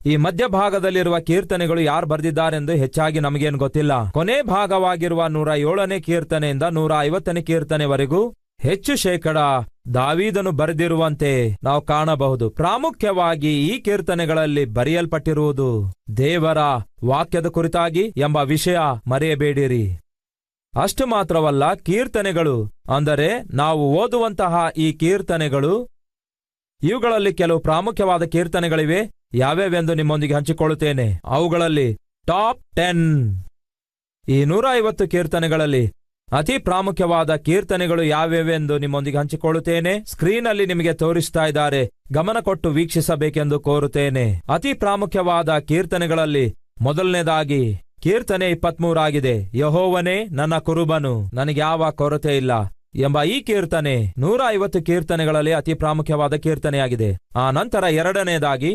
A: ಈ ಮಧ್ಯಭಾಗದಲ್ಲಿರುವ ಕೀರ್ತನೆಗಳು ಯಾರು ಬರೆದಿದ್ದಾರೆಂದು ಹೆಚ್ಚಾಗಿ ನಮಗೇನು ಗೊತ್ತಿಲ್ಲ. ಕೊನೆ ಭಾಗವಾಗಿರುವ 107ನೇ ಕೀರ್ತನೆಯಿಂದ 150ನೇ ಕೀರ್ತನೆವರೆಗೂ ಹೆಚ್ಚು ಶೇಕಡ ದಾವೀದನು ಬರೆದಿರುವಂತೆ ನಾವು ಕಾಣಬಹುದು. ಪ್ರಾಮುಖ್ಯವಾಗಿ ಈ ಕೀರ್ತನೆಗಳಲ್ಲಿ ಬರೆಯಲ್ಪಟ್ಟಿರುವುದು ದೇವರ ವಾಕ್ಯದ ಕುರಿತಾಗಿ ಎಂಬ ವಿಷಯ ಮರೆಯಬೇಡಿರಿ. ಅಷ್ಟು ಮಾತ್ರವಲ್ಲ, ಕೀರ್ತನೆಗಳು ಅಂದರೆ ನಾವು ಓದುವಂತಹ ಈ ಕೀರ್ತನೆಗಳು, ಇವುಗಳಲ್ಲಿ ಕೆಲವು ಪ್ರಾಮುಖ್ಯವಾದ ಕೀರ್ತನೆಗಳಿವೆ. ಯಾವ್ಯಾವೆಂದು ನಿಮ್ಮೊಂದಿಗೆ ಹಂಚಿಕೊಳ್ಳುತ್ತೇನೆ. ಅವುಗಳಲ್ಲಿ ಟಾಪ್ 10, ಈ 150 ಕೀರ್ತನೆಗಳಲ್ಲಿ ಅತಿ ಪ್ರಾಮುಖ್ಯವಾದ ಕೀರ್ತನೆಗಳು ಯಾವ್ಯಾವೆಂದು ನಿಮ್ಮೊಂದಿಗೆ ಹಂಚಿಕೊಳ್ಳುತ್ತೇನೆ. ಸ್ಕ್ರೀನಲ್ಲಿ ನಿಮಗೆ ತೋರಿಸ್ತಾ ಇದ್ದಾರೆ, ಗಮನ ಕೊಟ್ಟು ವೀಕ್ಷಿಸಬೇಕೆಂದು ಕೋರುತ್ತೇನೆ. ಅತಿ ಪ್ರಾಮುಖ್ಯವಾದ ಕೀರ್ತನೆಗಳಲ್ಲಿ ಮೊದಲನೇದಾಗಿ ಕೀರ್ತನೆ 23 ಆಗಿದೆ. ಯೆಹೋವನೇ ನನ್ನ ಕುರುಬನು, ನನಗ್ಯಾವ ಕೊರತೆ ಇಲ್ಲ ಎಂಬ ಈ ಕೀರ್ತನೆ 150 ಕೀರ್ತನೆಗಳಲ್ಲಿ ಅತಿ ಪ್ರಾಮುಖ್ಯವಾದ ಕೀರ್ತನೆಯಾಗಿದೆ. ಆ ನಂತರ ಎರಡನೇದಾಗಿ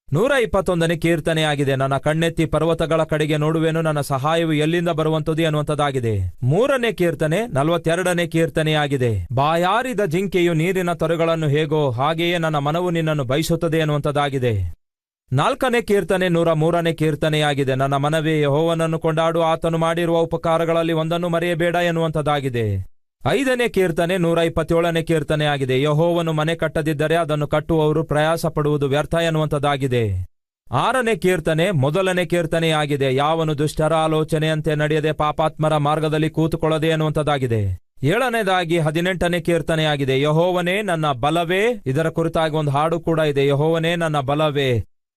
A: 121ನೇ ಕೀರ್ತನೆಯಾಗಿದೆ. ನನ್ನ ಕಣ್ಣೆತ್ತಿ ಪರ್ವತಗಳ ಕಡೆಗೆ ನೋಡುವೆನು, ನನ್ನ ಸಹಾಯವು ಎಲ್ಲಿಂದ ಬರುವಂಥದ್ದು ಎನ್ನುವಂಥದ್ದಾಗಿದೆ. ಮೂರನೇ ಕೀರ್ತನೆ 42ನೇ ಕೀರ್ತನೆಯಾಗಿದೆ. ಬಾಯಾರಿದ ಜಿಂಕೆಯು ನೀರಿನ ತೊರೆಗಳನ್ನು ಹೇಗೋ ಹಾಗೆಯೇ ನನ್ನ ಮನವು ನಿನ್ನನ್ನು ಬಯಸುತ್ತದೆ ಎನ್ನುವಂಥದ್ದಾಗಿದೆ. 4ನೇ ಕೀರ್ತನೆ 103ನೇ ಕೀರ್ತನೆಯಾಗಿದೆ. ನನ್ನ ಮನವೇ ಯೆಹೋವನನ್ನು ಕೊಂಡಾಡು, ಆತನು ಮಾಡಿರುವ ಉಪಕಾರಗಳಲ್ಲಿ ಒಂದನ್ನು ಮರೆಯಬೇಡ ಎನ್ನುವಂಥದ್ದಾಗಿದೆ. 5ನೇ ಕೀರ್ತನೆ 127ನೇ ಕೀರ್ತನೆಯಾಗಿದೆ. ಯೆಹೋವನು ಮನೆ ಕಟ್ಟದಿದ್ದರೆ ಅದನ್ನು ಕಟ್ಟುವವರು ಪ್ರಯಾಸ ಪಡುವುದು ವ್ಯರ್ಥ ಎನ್ನುವಂಥದ್ದಾಗಿದೆ. 6ನೇ ಕೀರ್ತನೆ 1ನೇ ಕೀರ್ತನೆಯಾಗಿದೆ. ಯಾವನು ದುಷ್ಟರ ಆಲೋಚನೆಯಂತೆ ನಡೆಯದೆ ಪಾಪಾತ್ಮರ ಮಾರ್ಗದಲ್ಲಿ ಕೂತುಕೊಳ್ಳದೆ ಎನ್ನುವಂಥದ್ದಾಗಿದೆ. 7ನೇದಾಗಿ 18ನೇ ಕೀರ್ತನೆಯಾಗಿದೆ. ಯೆಹೋವನೇ ನನ್ನ ಬಲವೇ, ಇದರ ಕುರಿತಾಗಿ ಒಂದು ಹಾಡು ಕೂಡ ಇದೆ. ಯೆಹೋವನೇ ನನ್ನ ಬಲವೇ,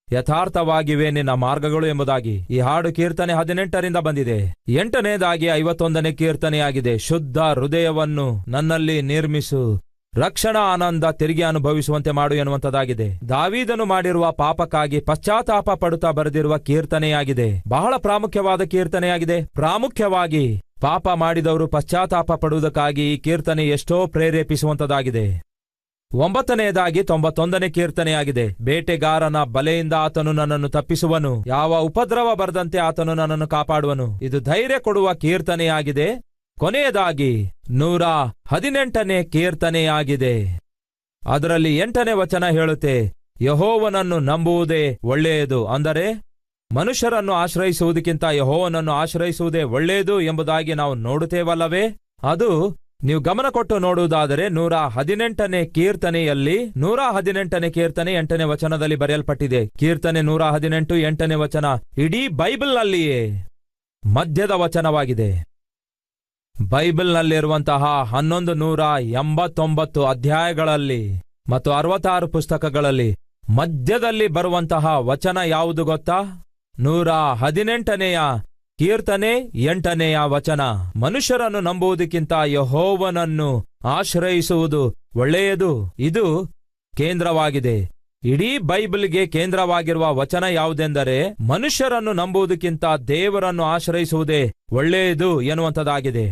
A: ಯಥಾರ್ಥವಾಗಿವೆ ನಿನ್ನ ಮಾರ್ಗಗಳು ಎಂಬುದಾಗಿ ಈ ಹಾಡು ಕೀರ್ತನೆ 18ರಿಂದ ಬಂದಿದೆ. 8ನೇದಾಗಿ 51ನೇ ಕೀರ್ತನೆಯಾಗಿದೆ. ಶುದ್ಧ ಹೃದಯವನ್ನು ನನ್ನಲ್ಲಿ ನಿರ್ಮಿಸು, ರಕ್ಷಣಾ ಆನಂದ ತಿರುಗಿ ಅನುಭವಿಸುವಂತೆ ಮಾಡು ಎನ್ನುವಂಥದ್ದಾಗಿದೆ. ದಾವೀದನು ಮಾಡಿರುವ ಪಾಪಕ್ಕಾಗಿ ಪಶ್ಚಾತ್ತಾಪ ಪಡುತ್ತಾ ಬರೆದಿರುವ ಕೀರ್ತನೆಯಾಗಿದೆ. ಬಹಳ ಪ್ರಾಮುಖ್ಯವಾದ ಕೀರ್ತನೆಯಾಗಿದೆ. ಪ್ರಾಮುಖ್ಯವಾಗಿ ಪಾಪ ಮಾಡಿದವರು ಪಶ್ಚಾತ್ತಾಪ ಪಡುವುದಕ್ಕಾಗಿ ಈ ಕೀರ್ತನೆ ಎಷ್ಟೋ ಪ್ರೇರೇಪಿಸುವಂಥದ್ದಾಗಿದೆ. 9ನೇದಾಗಿ 91ನೇ ಕೀರ್ತನೆಯಾಗಿದೆ. ಬೇಟೆಗಾರನ ಬಲೆಯಿಂದ ಆತನು ನನ್ನನ್ನು ತಪ್ಪಿಸುವನು, ಯಾವ ಉಪದ್ರವ ಬರದಂತೆ ಆತನು ನನ್ನನ್ನು ಕಾಪಾಡುವನು. ಇದು ಧೈರ್ಯ ಕೊಡುವ ಕೀರ್ತನೆಯಾಗಿದೆ. ಕೊನೆಯದಾಗಿ 118ನೇ ಕೀರ್ತನೆಯಾಗಿದೆ. ಅದರಲ್ಲಿ 8ನೇ ವಚನ ಹೇಳುತ್ತೆ, ಯೆಹೋವನನ್ನು ನಂಬುವುದೇ ಒಳ್ಳೆಯದು, ಅಂದರೆ ಮನುಷ್ಯರನ್ನು ಆಶ್ರಯಿಸುವುದಕ್ಕಿಂತ ಯೆಹೋವನನ್ನು ಆಶ್ರಯಿಸುವುದೇ ಒಳ್ಳೆಯದು ಎಂಬುದಾಗಿ ನಾವು ನೋಡುತ್ತೇವಲ್ಲವೇ. ಅದು ನೀವು ಗಮನ ಕೊಟ್ಟು ನೋಡುವುದಾದರೆ 118ನೇ ಕೀರ್ತನೆಯಲ್ಲಿ 118ನೇ ಕೀರ್ತನೆ 8ನೇ ವಚನದಲ್ಲಿ ಬರೆಯಲ್ಪಟ್ಟಿದೆ. ಕೀರ್ತನೆ 118 8ನೇ ವಚನ ಇಡೀ ಬೈಬಲ್ನಲ್ಲಿಯೇ ಮಧ್ಯದ ವಚನವಾಗಿದೆ. ಬೈಬಲ್ನಲ್ಲಿರುವಂತಹ 1189 ಅಧ್ಯಾಯಗಳಲ್ಲಿ ಮತ್ತು 66 ಪುಸ್ತಕಗಳಲ್ಲಿ ಮಧ್ಯದಲ್ಲಿ ಬರುವಂತಹ ವಚನ ಯಾವುದು ಗೊತ್ತಾ? 118ನೇಯ ಕೀರ್ತನೆ 8ನೇಯ ವಚನ. ಮನುಷ್ಯರನ್ನು ನಂಬುವುದಕ್ಕಿಂತ ಯೆಹೋವನನ್ನು ಆಶ್ರಯಿಸುವುದು ಒಳ್ಳೆಯದು. ಇದು ಕೇಂದ್ರವಾಗಿದೆ. ಇಡೀ ಬೈಬಲ್ಗೆ ಕೇಂದ್ರವಾಗಿರುವ ವಚನ ಯಾವುದೆಂದರೆ, ಮನುಷ್ಯರನ್ನು ನಂಬುವುದಕ್ಕಿಂತ ದೇವರನ್ನು ಆಶ್ರಯಿಸುವುದೇ ಒಳ್ಳೆಯದು ಎನ್ನುವಂಥದ್ದಾಗಿದೆ.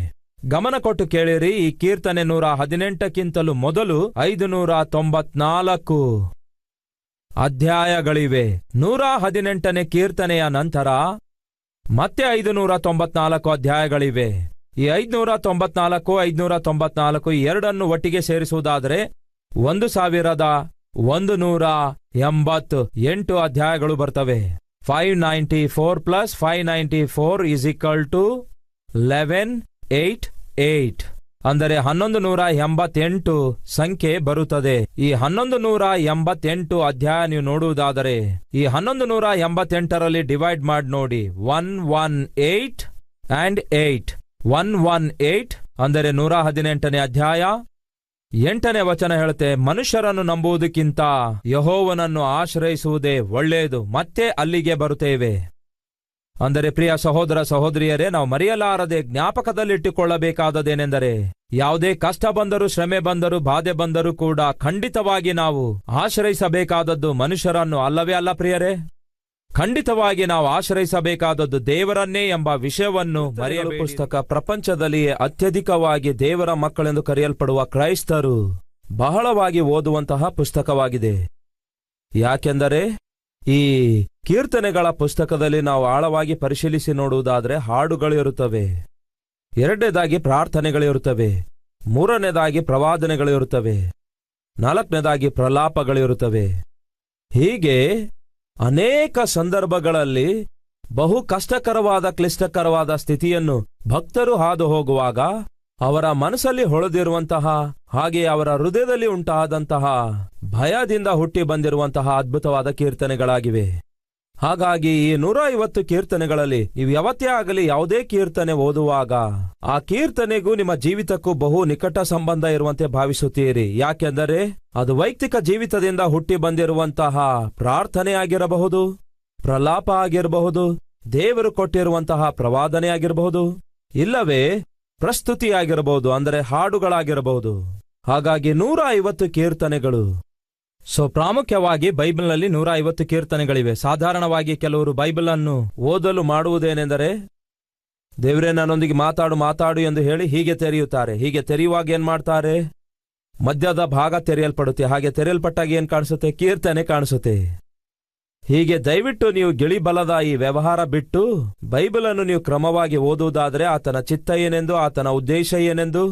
A: ಗಮನ ಕೊಟ್ಟು ಕೇಳಿರಿ. ಈ ಕೀರ್ತನೆ 118ಕ್ಕಿಂತಲೂ ಮೊದಲು 594 ಅಧ್ಯಾಯಗಳಿವೆ. 118ನೇ ಕೀರ್ತನೆಯ ನಂತರ ಮತ್ತೆ 594 ಅಧ್ಯಾಯಗಳಿವೆ. ಈ 594 594 ಎರಡನ್ನು ಒಟ್ಟಿಗೆ ಸೇರಿಸುವುದಾದರೆ 1188 ಅಧ್ಯಾಯಗಳು ಬರ್ತವೆ. 594 ಪ್ಲಸ್ 594 ಈಸ್ ಈಕ್ವಲ್ ಟು 1188, ಅಂದರೆ 1188 ಸಂಖ್ಯೆ ಬರುತ್ತದೆ. ಈ 1188 ಅಧ್ಯಾಯ ನೀವು ನೋಡುವುದಾದರೆ ಈ 1188ರಲ್ಲಿ ಡಿವೈಡ್ ಮಾಡಿ ನೋಡಿ. 118 and 8 118 ಅಂದರೆ 118ನೇ ಅಧ್ಯಾಯ 8ನೇ ವಚನ ಹೇಳುತ್ತೆ, ಮನುಷ್ಯರನ್ನು ನಂಬುವುದಕ್ಕಿಂತ ಯೆಹೋವನನ್ನು ಆಶ್ರಯಿಸುವುದೇ ಒಳ್ಳೆಯದು. ಮತ್ತೆ ಅಲ್ಲಿಗೆ ಬರುತ್ತೇವೆ. ಅಂದರೆ ಪ್ರಿಯ ಸಹೋದರ ಸಹೋದರಿಯರೇ, ನಾವು ಮರೆಯಲಾರದೆ ಜ್ಞಾಪಕದಲ್ಲಿಟ್ಟುಕೊಳ್ಳಬೇಕಾದದೇನೆಂದರೆ, ಯಾವುದೇ ಕಷ್ಟ ಬಂದರೂ, ಶ್ರಮೆ ಬಂದರೂ, ಬಾಧೆ ಬಂದರೂ ಕೂಡ ಖಂಡಿತವಾಗಿ ನಾವು ಆಶ್ರಯಿಸಬೇಕಾದದ್ದು ಮನುಷ್ಯರನ್ನು ಅಲ್ಲವೇ ಅಲ್ಲ ಪ್ರಿಯರೇ. ಖಂಡಿತವಾಗಿ ನಾವು ಆಶ್ರಯಿಸಬೇಕಾದದ್ದು ದೇವರನ್ನೇ ಎಂಬ ವಿಷಯವನ್ನು ಮರೆಯಬೇಡಿ. ಪುಸ್ತಕ ಪ್ರಪಂಚದಲ್ಲಿಯೇ ಅತ್ಯಧಿಕವಾಗಿ ದೇವರ ಮಕ್ಕಳೆಂದು ಕರೆಯಲ್ಪಡುವ ಕ್ರೈಸ್ತರು ಬಹಳವಾಗಿ ಓದುವಂತಹ ಪುಸ್ತಕವಾಗಿದೆ. ಯಾಕೆಂದರೆ ಈ ಕೀರ್ತನೆಗಳ ಪುಸ್ತಕದಲ್ಲಿ ನಾವು ಆಳವಾಗಿ ಪರಿಶೀಲಿಸಿ ನೋಡುವುದಾದರೆ ಹಾಡುಗಳಿರುತ್ತವೆ, ಎರಡನೇದಾಗಿ ಪ್ರಾರ್ಥನೆಗಳಿರುತ್ತವೆ, ಮೂರನೇದಾಗಿ ಪ್ರವಾದನೆಗಳಿರುತ್ತವೆ, ನಾಲ್ಕನೇದಾಗಿ ಪ್ರಲಾಪಗಳಿರುತ್ತವೆ. ಹೀಗೆ ಅನೇಕ ಸಂದರ್ಭಗಳಲ್ಲಿ ಬಹು ಕಷ್ಟಕರವಾದ ಕ್ಲಿಷ್ಟಕರವಾದ ಸ್ಥಿತಿಯನ್ನು ಭಕ್ತರು ಹಾದು ಹೋಗುವಾಗ ಅವರ ಮನಸ್ಸಲ್ಲಿ ಹೊಳೆದಿರುವಂತಹ, ಹಾಗೆ ಅವರ ಹೃದಯದಲ್ಲಿ ಉಂಟಾದಂತಹ ಭಯದಿಂದ ಹುಟ್ಟಿ ಬಂದಿರುವಂತಹ ಅದ್ಭುತವಾದ ಕೀರ್ತನೆಗಳಾಗಿವೆ. ಹಾಗಾಗಿ ಈ 150 ಕೀರ್ತನೆಗಳಲ್ಲಿ ನೀವು ಯಾವತ್ತೇ ಆಗಲಿ ಯಾವುದೇ ಕೀರ್ತನೆ ಓದುವಾಗ ಆ ಕೀರ್ತನೆಗೂ ನಿಮ್ಮ ಜೀವಿತಕ್ಕೂ ಬಹು ನಿಕಟ ಸಂಬಂಧ ಇರುವಂತೆ ಭಾವಿಸುತ್ತೀರಿ. ಯಾಕೆಂದರೆ ಅದು ವೈಯಕ್ತಿಕ ಜೀವಿತದಿಂದ ಹುಟ್ಟಿ ಬಂದಿರುವಂತಹ ಪ್ರಾರ್ಥನೆ ಆಗಿರಬಹುದು, ಪ್ರಲಾಪ ಆಗಿರಬಹುದು, ದೇವರು ಕೊಟ್ಟಿರುವಂತಹ ಪ್ರವಾದನೆ ಆಗಿರಬಹುದು, ಇಲ್ಲವೇ ಪ್ರಸ್ತುತಿಯಾಗಿರಬಹುದು, ಅಂದರೆ ಹಾಡುಗಳಾಗಿರಬಹುದು. ಹಾಗಾಗಿ 150 ಕೀರ್ತನೆಗಳು. ಪ್ರಾಮುಖ್ಯವಾಗಿ ಬೈಬಲ್ನಲ್ಲಿ 150 ಕೀರ್ತನೆಗಳಿವೆ. ಸಾಧಾರಣವಾಗಿ ಕೆಲವರು ಬೈಬಲ್ ಅನ್ನು ಓದಲು ಮಾಡುವುದೇನೆಂದರೆ, ದೇವರೇ ನನ್ನೊಂದಿಗೆ ಮಾತಾಡು ಎಂದು ಹೇಳಿ ಹೀಗೆ ತೆರೆಯುತ್ತಾರೆ. ಹೀಗೆ ತೆರೆಯುವಾಗ ಏನ್ ಮಾಡ್ತಾರೆ? ಮಧ್ಯದ ಭಾಗ ತೆರೆಯಲ್ಪಡುತ್ತೆ. ಹಾಗೆ ತೆರೆಯಲ್ಪಟ್ಟಾಗ ಏನ್ ಕಾಣಿಸುತ್ತೆ? ಕೀರ್ತನೆ ಕಾಣಿಸುತ್ತೆ. ಹೀಗೆ ದಯವಿಟ್ಟು ನೀವು ಗಿಳಿಬಲದ ಈ ವ್ಯವಹಾರ ಬಿಟ್ಟು ಬೈಬಲ್ ಅನ್ನು ನೀವು ಕ್ರಮವಾಗಿ ಓದುವುದಾದರೆ ಆತನ ಚಿತ್ತ ಏನೆಂದು, ಆತನ ಉದ್ದೇಶ ಏನೆಂದು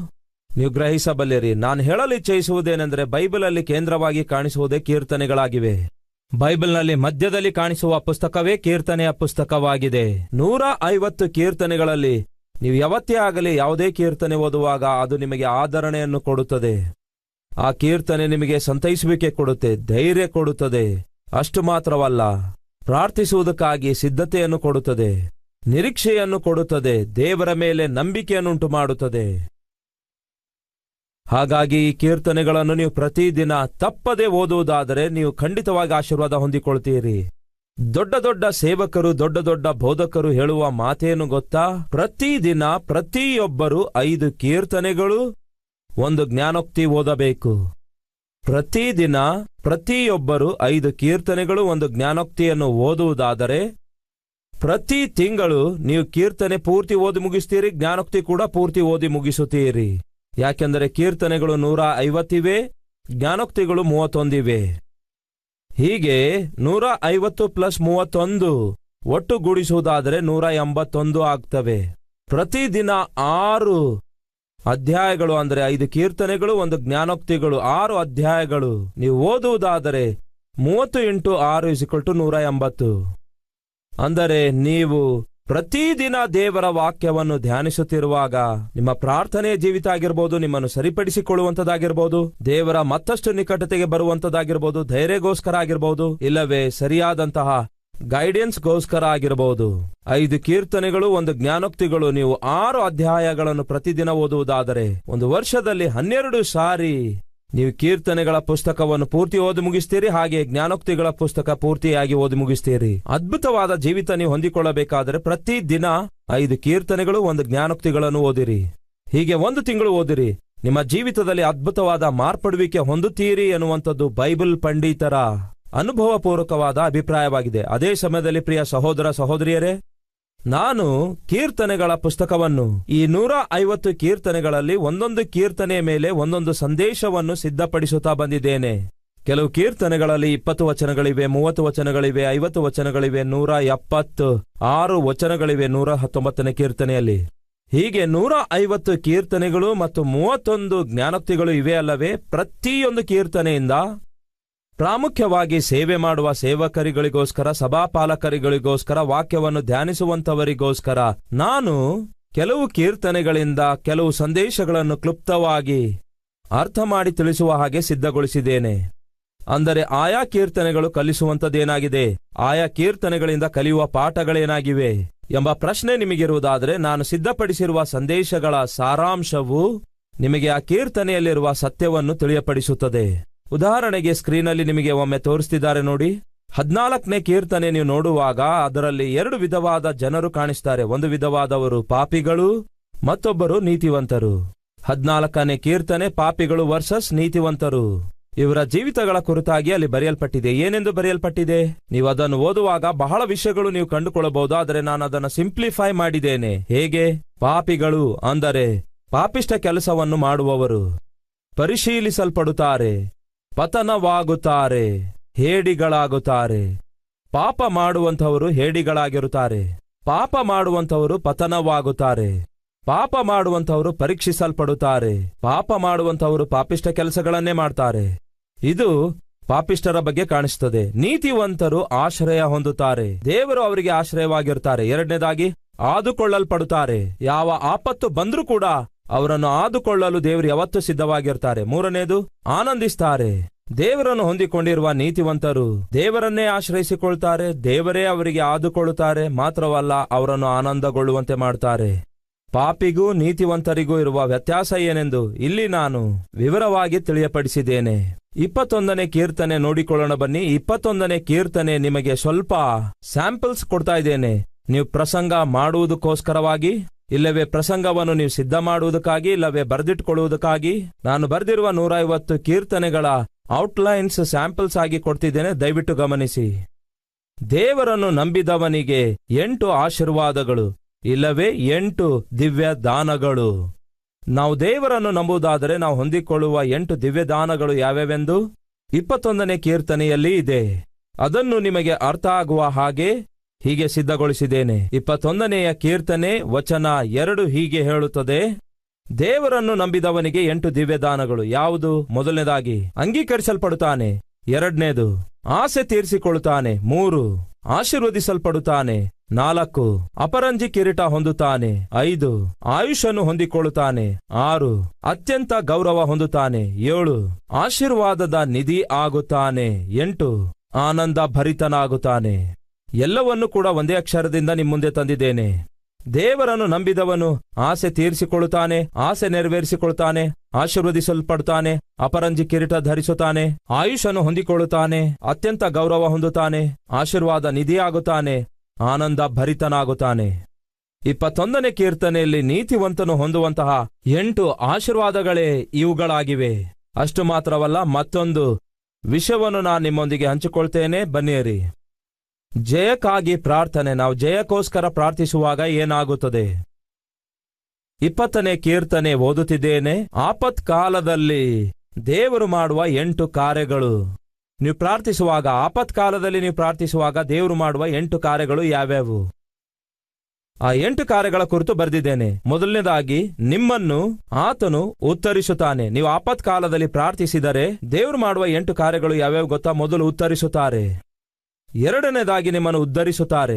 A: ನೀವು ಗ್ರಹಿಸಬಲ್ಲಿರಿ. ನಾನು ಹೇಳಲು ಇಚ್ಛಿಸುವುದೇನೆಂದರೆ, ಬೈಬಲಲ್ಲಿ ಕೇಂದ್ರವಾಗಿ ಕಾಣಿಸುವುದೇ ಕೀರ್ತನೆಗಳಾಗಿವೆ. ಬೈಬಲ್ನಲ್ಲಿ ಮಧ್ಯದಲ್ಲಿ ಕಾಣಿಸುವ ಪುಸ್ತಕವೇ ಕೀರ್ತನೆಯ ಪುಸ್ತಕವಾಗಿದೆ. 150 ಕೀರ್ತನೆಗಳಲ್ಲಿ ನೀವು ಯಾವತ್ತೇ ಆಗಲಿ ಯಾವುದೇ ಕೀರ್ತನೆ ಓದುವಾಗ ಅದು ನಿಮಗೆ ಆದರಣೆಯನ್ನು ಕೊಡುತ್ತದೆ. ಆ ಕೀರ್ತನೆ ನಿಮಗೆ ಸಂತೈಸುವಿಕೆ ಕೊಡುತ್ತೆ, ಧೈರ್ಯ ಕೊಡುತ್ತದೆ. ಅಷ್ಟು ಮಾತ್ರವಲ್ಲ, ಪ್ರಾರ್ಥಿಸುವುದಕ್ಕಾಗಿ ಸಿದ್ಧತೆಯನ್ನು ಕೊಡುತ್ತದೆ, ನಿರೀಕ್ಷೆಯನ್ನು ಕೊಡುತ್ತದೆ, ದೇವರ ಮೇಲೆ ನಂಬಿಕೆಯನ್ನುಂಟು ಮಾಡುತ್ತದೆ. ಹಾಗಾಗಿ ಈ ಕೀರ್ತನೆಗಳನ್ನು ನೀವು ಪ್ರತಿದಿನ ತಪ್ಪದೆ ಓದುವುದಾದರೆ ನೀವು ಖಂಡಿತವಾಗಿ ಆಶೀರ್ವಾದ ಹೊಂದಿಕೊಳ್ತೀರಿ. ದೊಡ್ಡ ದೊಡ್ಡ ಸೇವಕರು, ದೊಡ್ಡ ದೊಡ್ಡ ಬೋಧಕರು ಹೇಳುವ ಮಾತೇನು ಗೊತ್ತಾ? ಪ್ರತಿದಿನ ಪ್ರತಿಯೊಬ್ಬರು 5 ಕೀರ್ತನೆಗಳು, 1 ಜ್ಞಾನೋಕ್ತಿ ಓದಬೇಕು. ಪ್ರತಿದಿನ ಪ್ರತಿಯೊಬ್ಬರು 5 ಕೀರ್ತನೆಗಳು, 1 ಜ್ಞಾನೋಕ್ತಿಯನ್ನು ಓದುವುದಾದರೆ ಪ್ರತಿ ತಿಂಗಳು ನೀವು ಕೀರ್ತನೆ ಪೂರ್ತಿ ಓದಿ ಮುಗಿಸ್ತೀರಿ, ಜ್ಞಾನೋಕ್ತಿ ಕೂಡ ಪೂರ್ತಿ ಓದಿ ಮುಗಿಸುತ್ತೀರಿ. ಯಾಕೆಂದರೆ ಕೀರ್ತನೆಗಳು 150 ಜ್ಞಾನೋಕ್ತಿಗಳು 31. ಹೀಗೆ 150 + 31 ಒಟ್ಟುಗೂಡಿಸುವುದಾದರೆ 181 ಆಗ್ತವೆ. ಪ್ರತಿದಿನ 6 ಅಧ್ಯಾಯಗಳು, ಅಂದರೆ 5 ಕೀರ್ತನೆಗಳು, 1 ಜ್ಞಾನೋಕ್ತಿಗಳು, 6 ಅಧ್ಯಾಯಗಳು ನೀವು ಓದುವುದಾದರೆ 30 × 6 180. ಅಂದರೆ ನೀವು ಪ್ರತಿದಿನ ದೇವರ ವಾಕ್ಯವನ್ನು ಧ್ಯಾನಿಸುತ್ತಿರುವಾಗ ನಿಮ್ಮ ಪ್ರಾರ್ಥನೆಯ ಜೀವಿತ ಆಗಿರ್ಬೋದು, ನಿಮ್ಮನ್ನು ಸರಿಪಡಿಸಿಕೊಳ್ಳುವಂಥದ್ದಾಗಿರ್ಬೋದು, ದೇವರ ಮತ್ತಷ್ಟು ನಿಕಟತೆಗೆ ಬರುವಂಥದ್ದಾಗಿರ್ಬೋದು, ಧೈರ್ಯಗೋಸ್ಕರ ಆಗಿರ್ಬೋದು, ಇಲ್ಲವೇ ಸರಿಯಾದಂತಹ ಗೈಡೆನ್ಸ್ಗೋಸ್ಕರ ಆಗಿರಬಹುದು. 5 ಕೀರ್ತನೆಗಳು, 1 ಜ್ಞಾನೋಕ್ತಿಗಳು, ನೀವು 6 ಅಧ್ಯಾಯಗಳನ್ನು ಪ್ರತಿದಿನ ಓದುವುದಾದರೆ 1 ವರ್ಷದಲ್ಲಿ 12 ಸಾರಿ ನೀವು ಕೀರ್ತನೆಗಳ ಪುಸ್ತಕವನ್ನು ಪೂರ್ತಿ ಓದಿ ಮುಗಿಸ್ತೀರಿ. ಹಾಗೆ ಜ್ಞಾನೋಕ್ತಿಗಳ ಪುಸ್ತಕ ಪೂರ್ತಿಯಾಗಿ ಓದಿ ಮುಗಿಸ್ತೀರಿ. ಅದ್ಭುತವಾದ ಜೀವಿತ ನೀವು ಹೊಂದಿಕೊಳ್ಳಬೇಕಾದರೆ ಪ್ರತಿದಿನ 5 ಕೀರ್ತನೆಗಳು, 1 ಜ್ಞಾನೋಕ್ತಿಗಳನ್ನು ಓದಿರಿ. ಹೀಗೆ 1 ತಿಂಗಳು ಓದಿರಿ. ನಿಮ್ಮ ಜೀವಿತದಲ್ಲಿ ಅದ್ಭುತವಾದ ಮಾರ್ಪಡುವಿಕೆ ಹೊಂದುತ್ತೀರಿ ಎನ್ನುವಂಥದ್ದು ಬೈಬಲ್ ಪಂಡಿತರ ಅನುಭವಪೂರ್ವಕವಾದ ಅಭಿಪ್ರಾಯವಾಗಿದೆ. ಅದೇ ಸಮಯದಲ್ಲಿ ಪ್ರಿಯ ಸಹೋದರ ಸಹೋದರಿಯರೇ, ನಾನು ಕೀರ್ತನೆಗಳ ಪುಸ್ತಕವನ್ನು ಈ 150 ಕೀರ್ತನೆಗಳಲ್ಲಿ ಒಂದೊಂದು ಕೀರ್ತನೆಯ ಮೇಲೆ ಒಂದೊಂದು ಸಂದೇಶವನ್ನು ಸಿದ್ಧಪಡಿಸುತ್ತಾ ಬಂದಿದ್ದೇನೆ. ಕೆಲವು ಕೀರ್ತನೆಗಳಲ್ಲಿ 20 ವಚನಗಳಿವೆ, 30 ವಚನಗಳಿವೆ, 50 ವಚನಗಳಿವೆ, 176 ವಚನಗಳಿವೆ 119ನೇ ಕೀರ್ತನೆಯಲ್ಲಿ. ಹೀಗೆ 150 ಕೀರ್ತನೆಗಳು ಮತ್ತು 31 ಜ್ಞಾನೋಕ್ತಿಗಳು ಇವೆ ಅಲ್ಲವೇ? ಪ್ರತಿಯೊಂದು ಕೀರ್ತನೆಯಿಂದ ಪ್ರಾಮುಖ್ಯವಾಗಿ ಸೇವೆ ಮಾಡುವ ಸೇವಕರಿಗಳಿಗೋಸ್ಕರ, ಸಭಾಪಾಲಕರಿಗಳಿಗೋಸ್ಕರ, ವಾಕ್ಯವನ್ನು ಧ್ಯಾನಿಸುವಂತವರಿಗೋಸ್ಕರ ನಾನು ಕೆಲವು ಕೀರ್ತನೆಗಳಿಂದ ಕೆಲವು ಸಂದೇಶಗಳನ್ನು ಕ್ಲುಪ್ತವಾಗಿ ಅರ್ಥ ಮಾಡಿ ತಿಳಿಸುವ ಹಾಗೆ ಸಿದ್ಧಗೊಳಿಸಿದ್ದೇನೆ. ಅಂದರೆ ಆಯಾ ಕೀರ್ತನೆಗಳು ಕಲಿಸುವಂಥದ್ದೇನಾಗಿದೆ, ಆಯಾ ಕೀರ್ತನೆಗಳಿಂದ ಕಲಿಯುವ ಪಾಠಗಳೇನಾಗಿವೆ ಎಂಬ ಪ್ರಶ್ನೆ ನಿಮಗಿರುವುದಾದರೆ, ನಾನು ಸಿದ್ಧಪಡಿಸಿರುವ ಸಂದೇಶಗಳ ಸಾರಾಂಶವು ನಿಮಗೆ ಆ ಕೀರ್ತನೆಯಲ್ಲಿರುವ ಸತ್ಯವನ್ನು ತಿಳಿಯಪಡಿಸುತ್ತದೆ. ಉದಾಹರಣೆಗೆ ಸ್ಕ್ರೀನಲ್ಲಿ ನಿಮಗೆ ಒಮ್ಮೆ ತೋರಿಸ್ತಿದ್ದಾರೆ ನೋಡಿ. 14ನೇ ಕೀರ್ತನೆ ನೀವು ನೋಡುವಾಗ ಅದರಲ್ಲಿ 2 ವಿಧವಾದ ಜನರು ಕಾಣಿಸ್ತಾರೆ. ಒಂದು ವಿಧವಾದವರು ಪಾಪಿಗಳು, ಮತ್ತೊಬ್ಬರು ನೀತಿವಂತರು. 14ನೇ ಕೀರ್ತನೆ ಪಾಪಿಗಳು ವರ್ಸಸ್ ನೀತಿವಂತರು. ಇವರ ಜೀವಿತಗಳ ಕುರಿತಾಗಿ ಅಲ್ಲಿ ಬರೆಯಲ್ಪಟ್ಟಿದೆ. ಏನೆಂದು ಬರೆಯಲ್ಪಟ್ಟಿದೆ? ನೀವು ಅದನ್ನು ಓದುವಾಗ ಬಹಳ ವಿಷಯಗಳು ನೀವು ಕಂಡುಕೊಳ್ಳಬಹುದು. ಆದರೆ ನಾನು ಅದನ್ನು ಸಿಂಪ್ಲಿಫೈ ಮಾಡಿದ್ದೇನೆ. ಹೇಗೆ? ಪಾಪಿಗಳು ಅಂದರೆ ಪಾಪಿಷ್ಟ ಕೆಲಸವನ್ನು ಮಾಡುವವರು, ಪರಿಶೀಲಿಸಲ್ಪಡುತ್ತಾರೆ, ಪತನವಾಗುತ್ತಾರೆ, ಹೇಡಿಗಳಾಗುತ್ತಾರೆ. ಪಾಪ ಮಾಡುವಂಥವರು ಹೇಡಿಗಳಾಗಿರುತ್ತಾರೆ, ಪಾಪ ಮಾಡುವಂಥವರು ಪತನವಾಗುತ್ತಾರೆ, ಪಾಪ ಮಾಡುವಂಥವರು ಪರೀಕ್ಷಿಸಲ್ಪಡುತ್ತಾರೆ, ಪಾಪ ಮಾಡುವಂಥವರು ಪಾಪಿಷ್ಟ ಕೆಲಸಗಳನ್ನೇ ಮಾಡ್ತಾರೆ. ಇದು ಪಾಪಿಷ್ಟರ ಬಗ್ಗೆ ಕಾಣಿಸುತ್ತದೆ. ನೀತಿವಂತರು ಆಶ್ರಯ ಹೊಂದುತ್ತಾರೆ, ದೇವರು ಅವರಿಗೆ ಆಶ್ರಯವಾಗಿರ್ತಾರೆ. ಎರಡನೇದಾಗಿ ಆದುಕೊಳ್ಳಲ್ಪಡುತ್ತಾರೆ. ಯಾವ ಆಪತ್ತು ಬಂದ್ರೂ ಕೂಡ ಅವರನ್ನು ಆದುಕೊಳ್ಳಲು ದೇವರು ಯಾವತ್ತೂ ಸಿದ್ಧವಾಗಿರ್ತಾರೆ. ಮೂರನೇದು ಆನಂದಿಸ್ತಾರೆ. ದೇವರನ್ನು ಹೊಂದಿಕೊಂಡಿರುವ ನೀತಿವಂತರು ದೇವರನ್ನೇ ಆಶ್ರಯಿಸಿಕೊಳ್ತಾರೆ, ದೇವರೇ ಅವರಿಗೆ ಆದುಕೊಳ್ಳುತ್ತಾರೆ, ಮಾತ್ರವಲ್ಲ ಅವರನ್ನು ಆನಂದಗೊಳ್ಳುವಂತೆ ಮಾಡ್ತಾರೆ. ಪಾಪಿಗೂ ನೀತಿವಂತರಿಗೂ ಇರುವ ವ್ಯತ್ಯಾಸ ಏನೆಂದು ಇಲ್ಲಿ ನಾನು ವಿವರವಾಗಿ ತಿಳಿಯಪಡಿಸಿದ್ದೇನೆ. 21ನೇ ಕೀರ್ತನೆ ನೋಡಿಕೊಳ್ಳೋಣ ಬನ್ನಿ. 21ನೇ ಕೀರ್ತನೆ ನಿಮಗೆ ಸ್ವಲ್ಪ ಸ್ಯಾಂಪಲ್ಸ್ ಕೊಡ್ತಾ ಇದ್ದೇನೆ. ನೀವು ಪ್ರಸಂಗ ಮಾಡುವುದಕ್ಕೋಸ್ಕರವಾಗಿ, ಇಲ್ಲವೇ ಪ್ರಸಂಗವನ್ನು ನೀವು ಸಿದ್ಧ ಮಾಡುವುದಕ್ಕಾಗಿ, ಇಲ್ಲವೇ ಬರೆದಿಟ್ಕೊಳ್ಳುವುದಕ್ಕಾಗಿ ನಾನು ಬರೆದಿರುವ 150 ಕೀರ್ತನೆಗಳ ಔಟ್ಲೈನ್ಸ್ ಸ್ಯಾಂಪಲ್ಸ್ ಆಗಿ ಕೊಡ್ತಿದ್ದೇನೆ. ದಯವಿಟ್ಟು ಗಮನಿಸಿ. ದೇವರನ್ನು ನಂಬಿದವನಿಗೆ 8 ಆಶೀರ್ವಾದಗಳು, ಇಲ್ಲವೇ 8 ದಿವ್ಯ ದಾನಗಳು. ನಾವು ದೇವರನ್ನು ನಂಬುವುದಾದರೆ ನಾವು ಹೊಂದಿಕೊಳ್ಳುವ 8 ದಿವ್ಯ ದಾನಗಳು ಯಾವ್ಯಾವೆಂದು 21ನೇ ಕೀರ್ತನೆಯಲ್ಲಿ ಇದೆ. ಅದನ್ನು ನಿಮಗೆ ಅರ್ಥ ಆಗುವ ಹಾಗೆ ಹೀಗೆ ಸಿದ್ಧಗೊಳಿಸಿದ್ದೇನೆ. 21ನೆಯ ಕೀರ್ತನೆ ವಚನ 2 ಹೀಗೆ ಹೇಳುತ್ತದೆ: ದೇವರನ್ನು ನಂಬಿದವನಿಗೆ 8 ದಿವ್ಯ ದಾನಗಳು. ಯಾವುದು? ಮೊದಲನೇದಾಗಿ ಅಂಗೀಕರಿಸಲ್ಪಡುತ್ತಾನೆ, 2ನೇದು ಆಸೆ ತೀರಿಸಿಕೊಳ್ಳುತ್ತಾನೆ, 3 ಆಶೀರ್ವದಿಸಲ್ಪಡುತ್ತಾನೆ, 4 ಅಪರಂಜಿ ಕಿರೀಟ ಹೊಂದುತ್ತಾನೆ, 5 ಆಯುಷನ್ನು ಹೊಂದಿಕೊಳ್ಳುತ್ತಾನೆ, 6 ಅತ್ಯಂತ ಗೌರವ ಹೊಂದುತ್ತಾನೆ, 7 ಆಶೀರ್ವಾದದ ನಿಧಿ ಆಗುತ್ತಾನೆ, 8 ಆನಂದ ಭರಿತನಾಗುತ್ತಾನೆ. ಎಲ್ಲವನ್ನೂ ಕೂಡ ಒಂದೇ ಅಕ್ಷರದಿಂದ ನಿಮ್ಮ ಮುಂದೆ ತಂದಿದ್ದೇನೆ. ದೇವರನ್ನು ನಂಬಿದವನು ಆಸೆ ತೀರಿಸಿಕೊಳ್ಳುತ್ತಾನೆ, ಆಸೆ ನೆರವೇರಿಸಿಕೊಳ್ಳುತ್ತಾನೆ, ಆಶೀರ್ವದಿಸಲ್ಪಡುತ್ತಾನೆ, ಅಪರಂಜಿ ಕಿರೀಟ ಧರಿಸುತ್ತಾನೆ, ಆಯುಷನ್ನು ಹೊಂದಿಕೊಳ್ಳುತ್ತಾನೆ, ಅತ್ಯಂತ ಗೌರವ ಹೊಂದುತ್ತಾನೆ, ಆಶೀರ್ವಾದ ನಿಧಿಯಾಗುತ್ತಾನೆ, ಆನಂದ ಭರಿತನಾಗುತ್ತಾನೆ. 21ನೇ ಕೀರ್ತನೆಯಲ್ಲಿ ನೀತಿವಂತನು ಹೊಂದುವಂತಹ 8 ಆಶೀರ್ವಾದಗಳೇ ಇವುಗಳಾಗಿವೆ. ಅಷ್ಟು ಮಾತ್ರವಲ್ಲ, ಮತ್ತೊಂದು ವಿಷಯವನ್ನು ನಾನು ನಿಮ್ಮೊಂದಿಗೆ ಹಂಚಿಕೊಳ್ತೇನೆ. ಬನ್ನಿರಿ. ಜಯಕ್ಕಾಗಿ ಪ್ರಾರ್ಥನೆ. ನಾವು ಜಯಕ್ಕೋಸ್ಕರ ಪ್ರಾರ್ಥಿಸುವಾಗ ಏನಾಗುತ್ತದೆ? 20ನೇ ಕೀರ್ತನೆ ಓದುತ್ತಿದ್ದೇನೆ. ಆಪತ್ಕಾಲದಲ್ಲಿ ದೇವರು ಮಾಡುವ 8 ಕಾರ್ಯಗಳು. ನೀವು ಪ್ರಾರ್ಥಿಸುವಾಗ, ಆಪತ್ಕಾಲದಲ್ಲಿ ನೀವು ಪ್ರಾರ್ಥಿಸುವಾಗ ದೇವರು ಮಾಡುವ 8 ಕಾರ್ಯಗಳು ಯಾವ್ಯಾವು? ಆ 8 ಕಾರ್ಯಗಳ ಕುರಿತು ಬರೆದಿದ್ದೇನೆ. ಮೊದಲನೇದಾಗಿ, ನಿಮ್ಮನ್ನು ಆತನು ಉತ್ತರಿಸುತ್ತಾನೆ. ನೀವು ಆಪತ್ಕಾಲದಲ್ಲಿ ಪ್ರಾರ್ಥಿಸಿದರೆ ದೇವರು ಮಾಡುವ 8 ಕಾರ್ಯಗಳು ಯಾವ್ಯಾವು ಗೊತ್ತಾ? ಮೊದಲು ಉತ್ತರಿಸುತ್ತಾರೆ, 2ನೇದಾಗಿ ನಿಮ್ಮನ್ನು ಉದ್ಧರಿಸುತ್ತಾರೆ,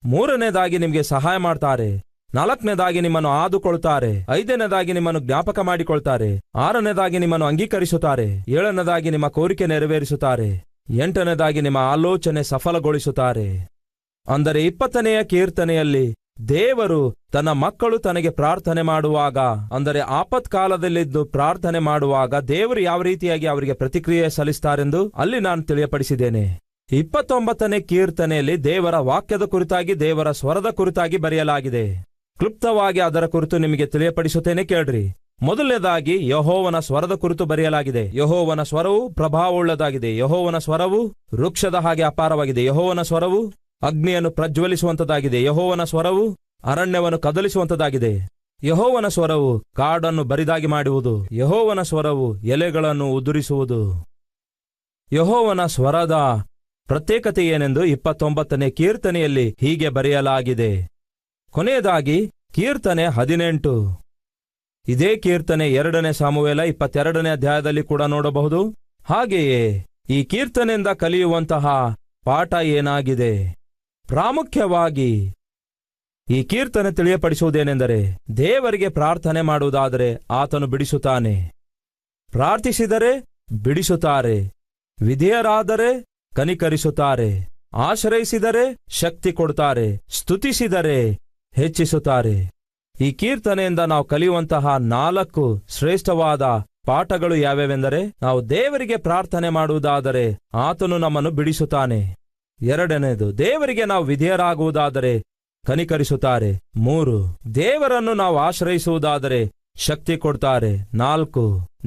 A: 3ನೇದಾಗಿ ನಿಮಗೆ ಸಹಾಯ ಮಾಡ್ತಾರೆ, 4ನೇದಾಗಿ ನಿಮ್ಮನ್ನು ಆದುಕೊಳ್ತಾರೆ, 5ನೇದಾಗಿ ನಿಮ್ಮನ್ನು ಜ್ಞಾಪಕ ಮಾಡಿಕೊಳ್ತಾರೆ, 6ನೇದಾಗಿ ನಿಮ್ಮನ್ನು ಅಂಗೀಕರಿಸುತ್ತಾರೆ, 7ನೇದಾಗಿ ನಿಮ್ಮ ಕೋರಿಕೆ ನೆರವೇರಿಸುತ್ತಾರೆ, 8ನೇದಾಗಿ ನಿಮ್ಮ ಆಲೋಚನೆ ಸಫಲಗೊಳಿಸುತ್ತಾರೆ. ಅಂದರೆ 20ನೆಯ ಕೀರ್ತನೆಯಲ್ಲಿ ದೇವರು ತನ್ನ ಮಕ್ಕಳು ತನಗೆ ಪ್ರಾರ್ಥನೆ ಮಾಡುವಾಗ, ಅಂದರೆ ಆಪತ್ಕಾಲದಲ್ಲಿದ್ದು ಪ್ರಾರ್ಥನೆ ಮಾಡುವಾಗ ದೇವರು ಯಾವ ರೀತಿಯಾಗಿ ಅವರಿಗೆ ಪ್ರತಿಕ್ರಿಯೆ ಸಲ್ಲಿಸುತ್ತಾರೆಂದು ಅಲ್ಲಿ ನಾನು ತಿಳಿಯಪಡಿಸಿದ್ದೇನೆ. 29ನೇ ಕೀರ್ತನೆಯಲ್ಲಿ ದೇವರ ವಾಕ್ಯದ ಕುರಿತಾಗಿ, ದೇವರ ಸ್ವರದ ಕುರಿತಾಗಿ ಬರೆಯಲಾಗಿದೆ. ಕ್ಲುಪ್ತವಾಗಿ ಅದರ ಕುರಿತು ನಿಮಗೆ ತಿಳಿಯಪಡಿಸುತ್ತೇನೆ, ಕೇಳ್ರಿ. ಮೊದಲನೇದಾಗಿ ಯೆಹೋವನ ಸ್ವರದ ಕುರಿತು ಬರೆಯಲಾಗಿದೆ. ಯೆಹೋವನ ಸ್ವರವು ಪ್ರಭಾವವುಳ್ಳದಾಗಿದೆ. ಯೆಹೋವನ ಸ್ವರವು ವೃಕ್ಷದ ಹಾಗೆ ಅಪಾರವಾಗಿದೆ. ಯೆಹೋವನ ಸ್ವರವು ಅಗ್ನಿಯನ್ನು ಪ್ರಜ್ವಲಿಸುವಂತದಾಗಿದೆ. ಯೆಹೋವನ ಸ್ವರವು ಅರಣ್ಯವನ್ನು ಕದಲಿಸುವಂತದಾಗಿದೆ. ಯೆಹೋವನ ಸ್ವರವು ಕಾಡನ್ನು ಬರಿದಾಗಿ ಮಾಡುವುದು. ಯೆಹೋವನ ಸ್ವರವು ಎಲೆಗಳನ್ನು ಉದುರಿಸುವುದು. ಯೆಹೋವನ ಸ್ವರದ ಪ್ರತ್ಯೇಕತೆ ಏನೆಂದು 29ನೇ ಕೀರ್ತನೆಯಲ್ಲಿ ಹೀಗೆ ಬರೆಯಲಾಗಿದೆ. ಕೊನೆಯದಾಗಿ ಕೀರ್ತನೆ 18. ಇದೇ ಕೀರ್ತನೆ 2ನೇ ಸಾಮುವೇಲ 22ನೇ ಅಧ್ಯಾಯದಲ್ಲಿ ಕೂಡ ನೋಡಬಹುದು. ಹಾಗೆಯೇ ಈ ಕೀರ್ತನೆಯಿಂದ ಕಲಿಯುವಂತಹ ಪಾಠ ಏನಾಗಿದೆ? ಪ್ರಾಮುಖ್ಯವಾಗಿ ಈ ಕೀರ್ತನೆ ತಿಳಿಯಪಡಿಸುವುದೇನೆಂದರೆ, ದೇವರಿಗೆ ಪ್ರಾರ್ಥನೆ ಮಾಡುವುದಾದರೆ ಆತನು ಬಿಡಿಸುತ್ತಾನೆ. ಪ್ರಾರ್ಥಿಸಿದರೆ ಬಿಡಿಸುತ್ತಾರೆ, ವಿಧೇಯರಾದರೆ ಕನಿಕರಿಸುತ್ತಾರೆ, ಆಶ್ರಯಿಸಿದರೆ ಶಕ್ತಿ ಕೊಡುತ್ತಾರೆ, ಸ್ತುತಿಸಿದರೆ ಹೆಚ್ಚಿಸುತ್ತಾರೆ. ಈ ಕೀರ್ತನೆಯಿಂದ ನಾವು ಕಲಿಯುವಂತಹ 4 ಶ್ರೇಷ್ಠವಾದ ಪಾಠಗಳು ಯಾವ್ಯಾವೆಂದರೆ, ನಾವು ದೇವರಿಗೆ ಪ್ರಾರ್ಥನೆ ಮಾಡುವುದಾದರೆ ಆತನು ನಮ್ಮನ್ನು ಬಿಡಿಸುತ್ತಾನೆ. 2ನೇದು, ದೇವರಿಗೆ ನಾವು ವಿಧೇಯರಾಗುವುದಾದರೆ ಕನಿಕರಿಸುತ್ತಾರೆ. 3, ದೇವರನ್ನು ನಾವು ಆಶ್ರಯಿಸುವುದಾದರೆ ಶಕ್ತಿ ಕೊಡ್ತಾರೆ. 4,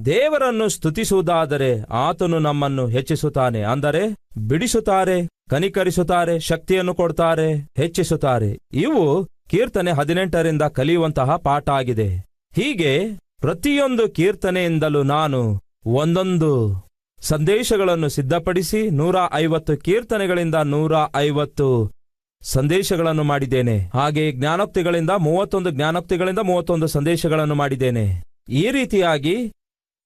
A: ದೇವರನ್ನು ಸ್ತುತಿಸುವುದಾದರೆ ಆತನು ನಮ್ಮನ್ನು ಹೆಚ್ಚಿಸುತ್ತಾನೆ. ಅಂದರೆ ಬಿಡಿಸುತ್ತಾರೆ, ಕನಿಕರಿಸುತ್ತಾರೆ, ಶಕ್ತಿಯನ್ನು ಕೊಡ್ತಾರೆ, ಹೆಚ್ಚಿಸುತ್ತಾರೆ. ಇವು ಕೀರ್ತನೆ 18ರಿಂದ ಕಲಿಯುವಂತಹ ಪಾಠ ಆಗಿದೆ. ಹೀಗೆ ಪ್ರತಿಯೊಂದು ಕೀರ್ತನೆಯಿಂದಲೂ ನಾನು ಒಂದೊಂದು ಸಂದೇಶಗಳನ್ನು ಸಿದ್ಧಪಡಿಸಿ 150 ಕೀರ್ತನೆಗಳಿಂದ 150 ಸಂದೇಶಗಳನ್ನು ಮಾಡಿದ್ದೇನೆ. ಹಾಗೆ ಜ್ಞಾನೋಕ್ತಿಗಳಿಂದ 31 ಸಂದೇಶಗಳನ್ನು ಮಾಡಿದ್ದೇನೆ. ಈ ರೀತಿಯಾಗಿ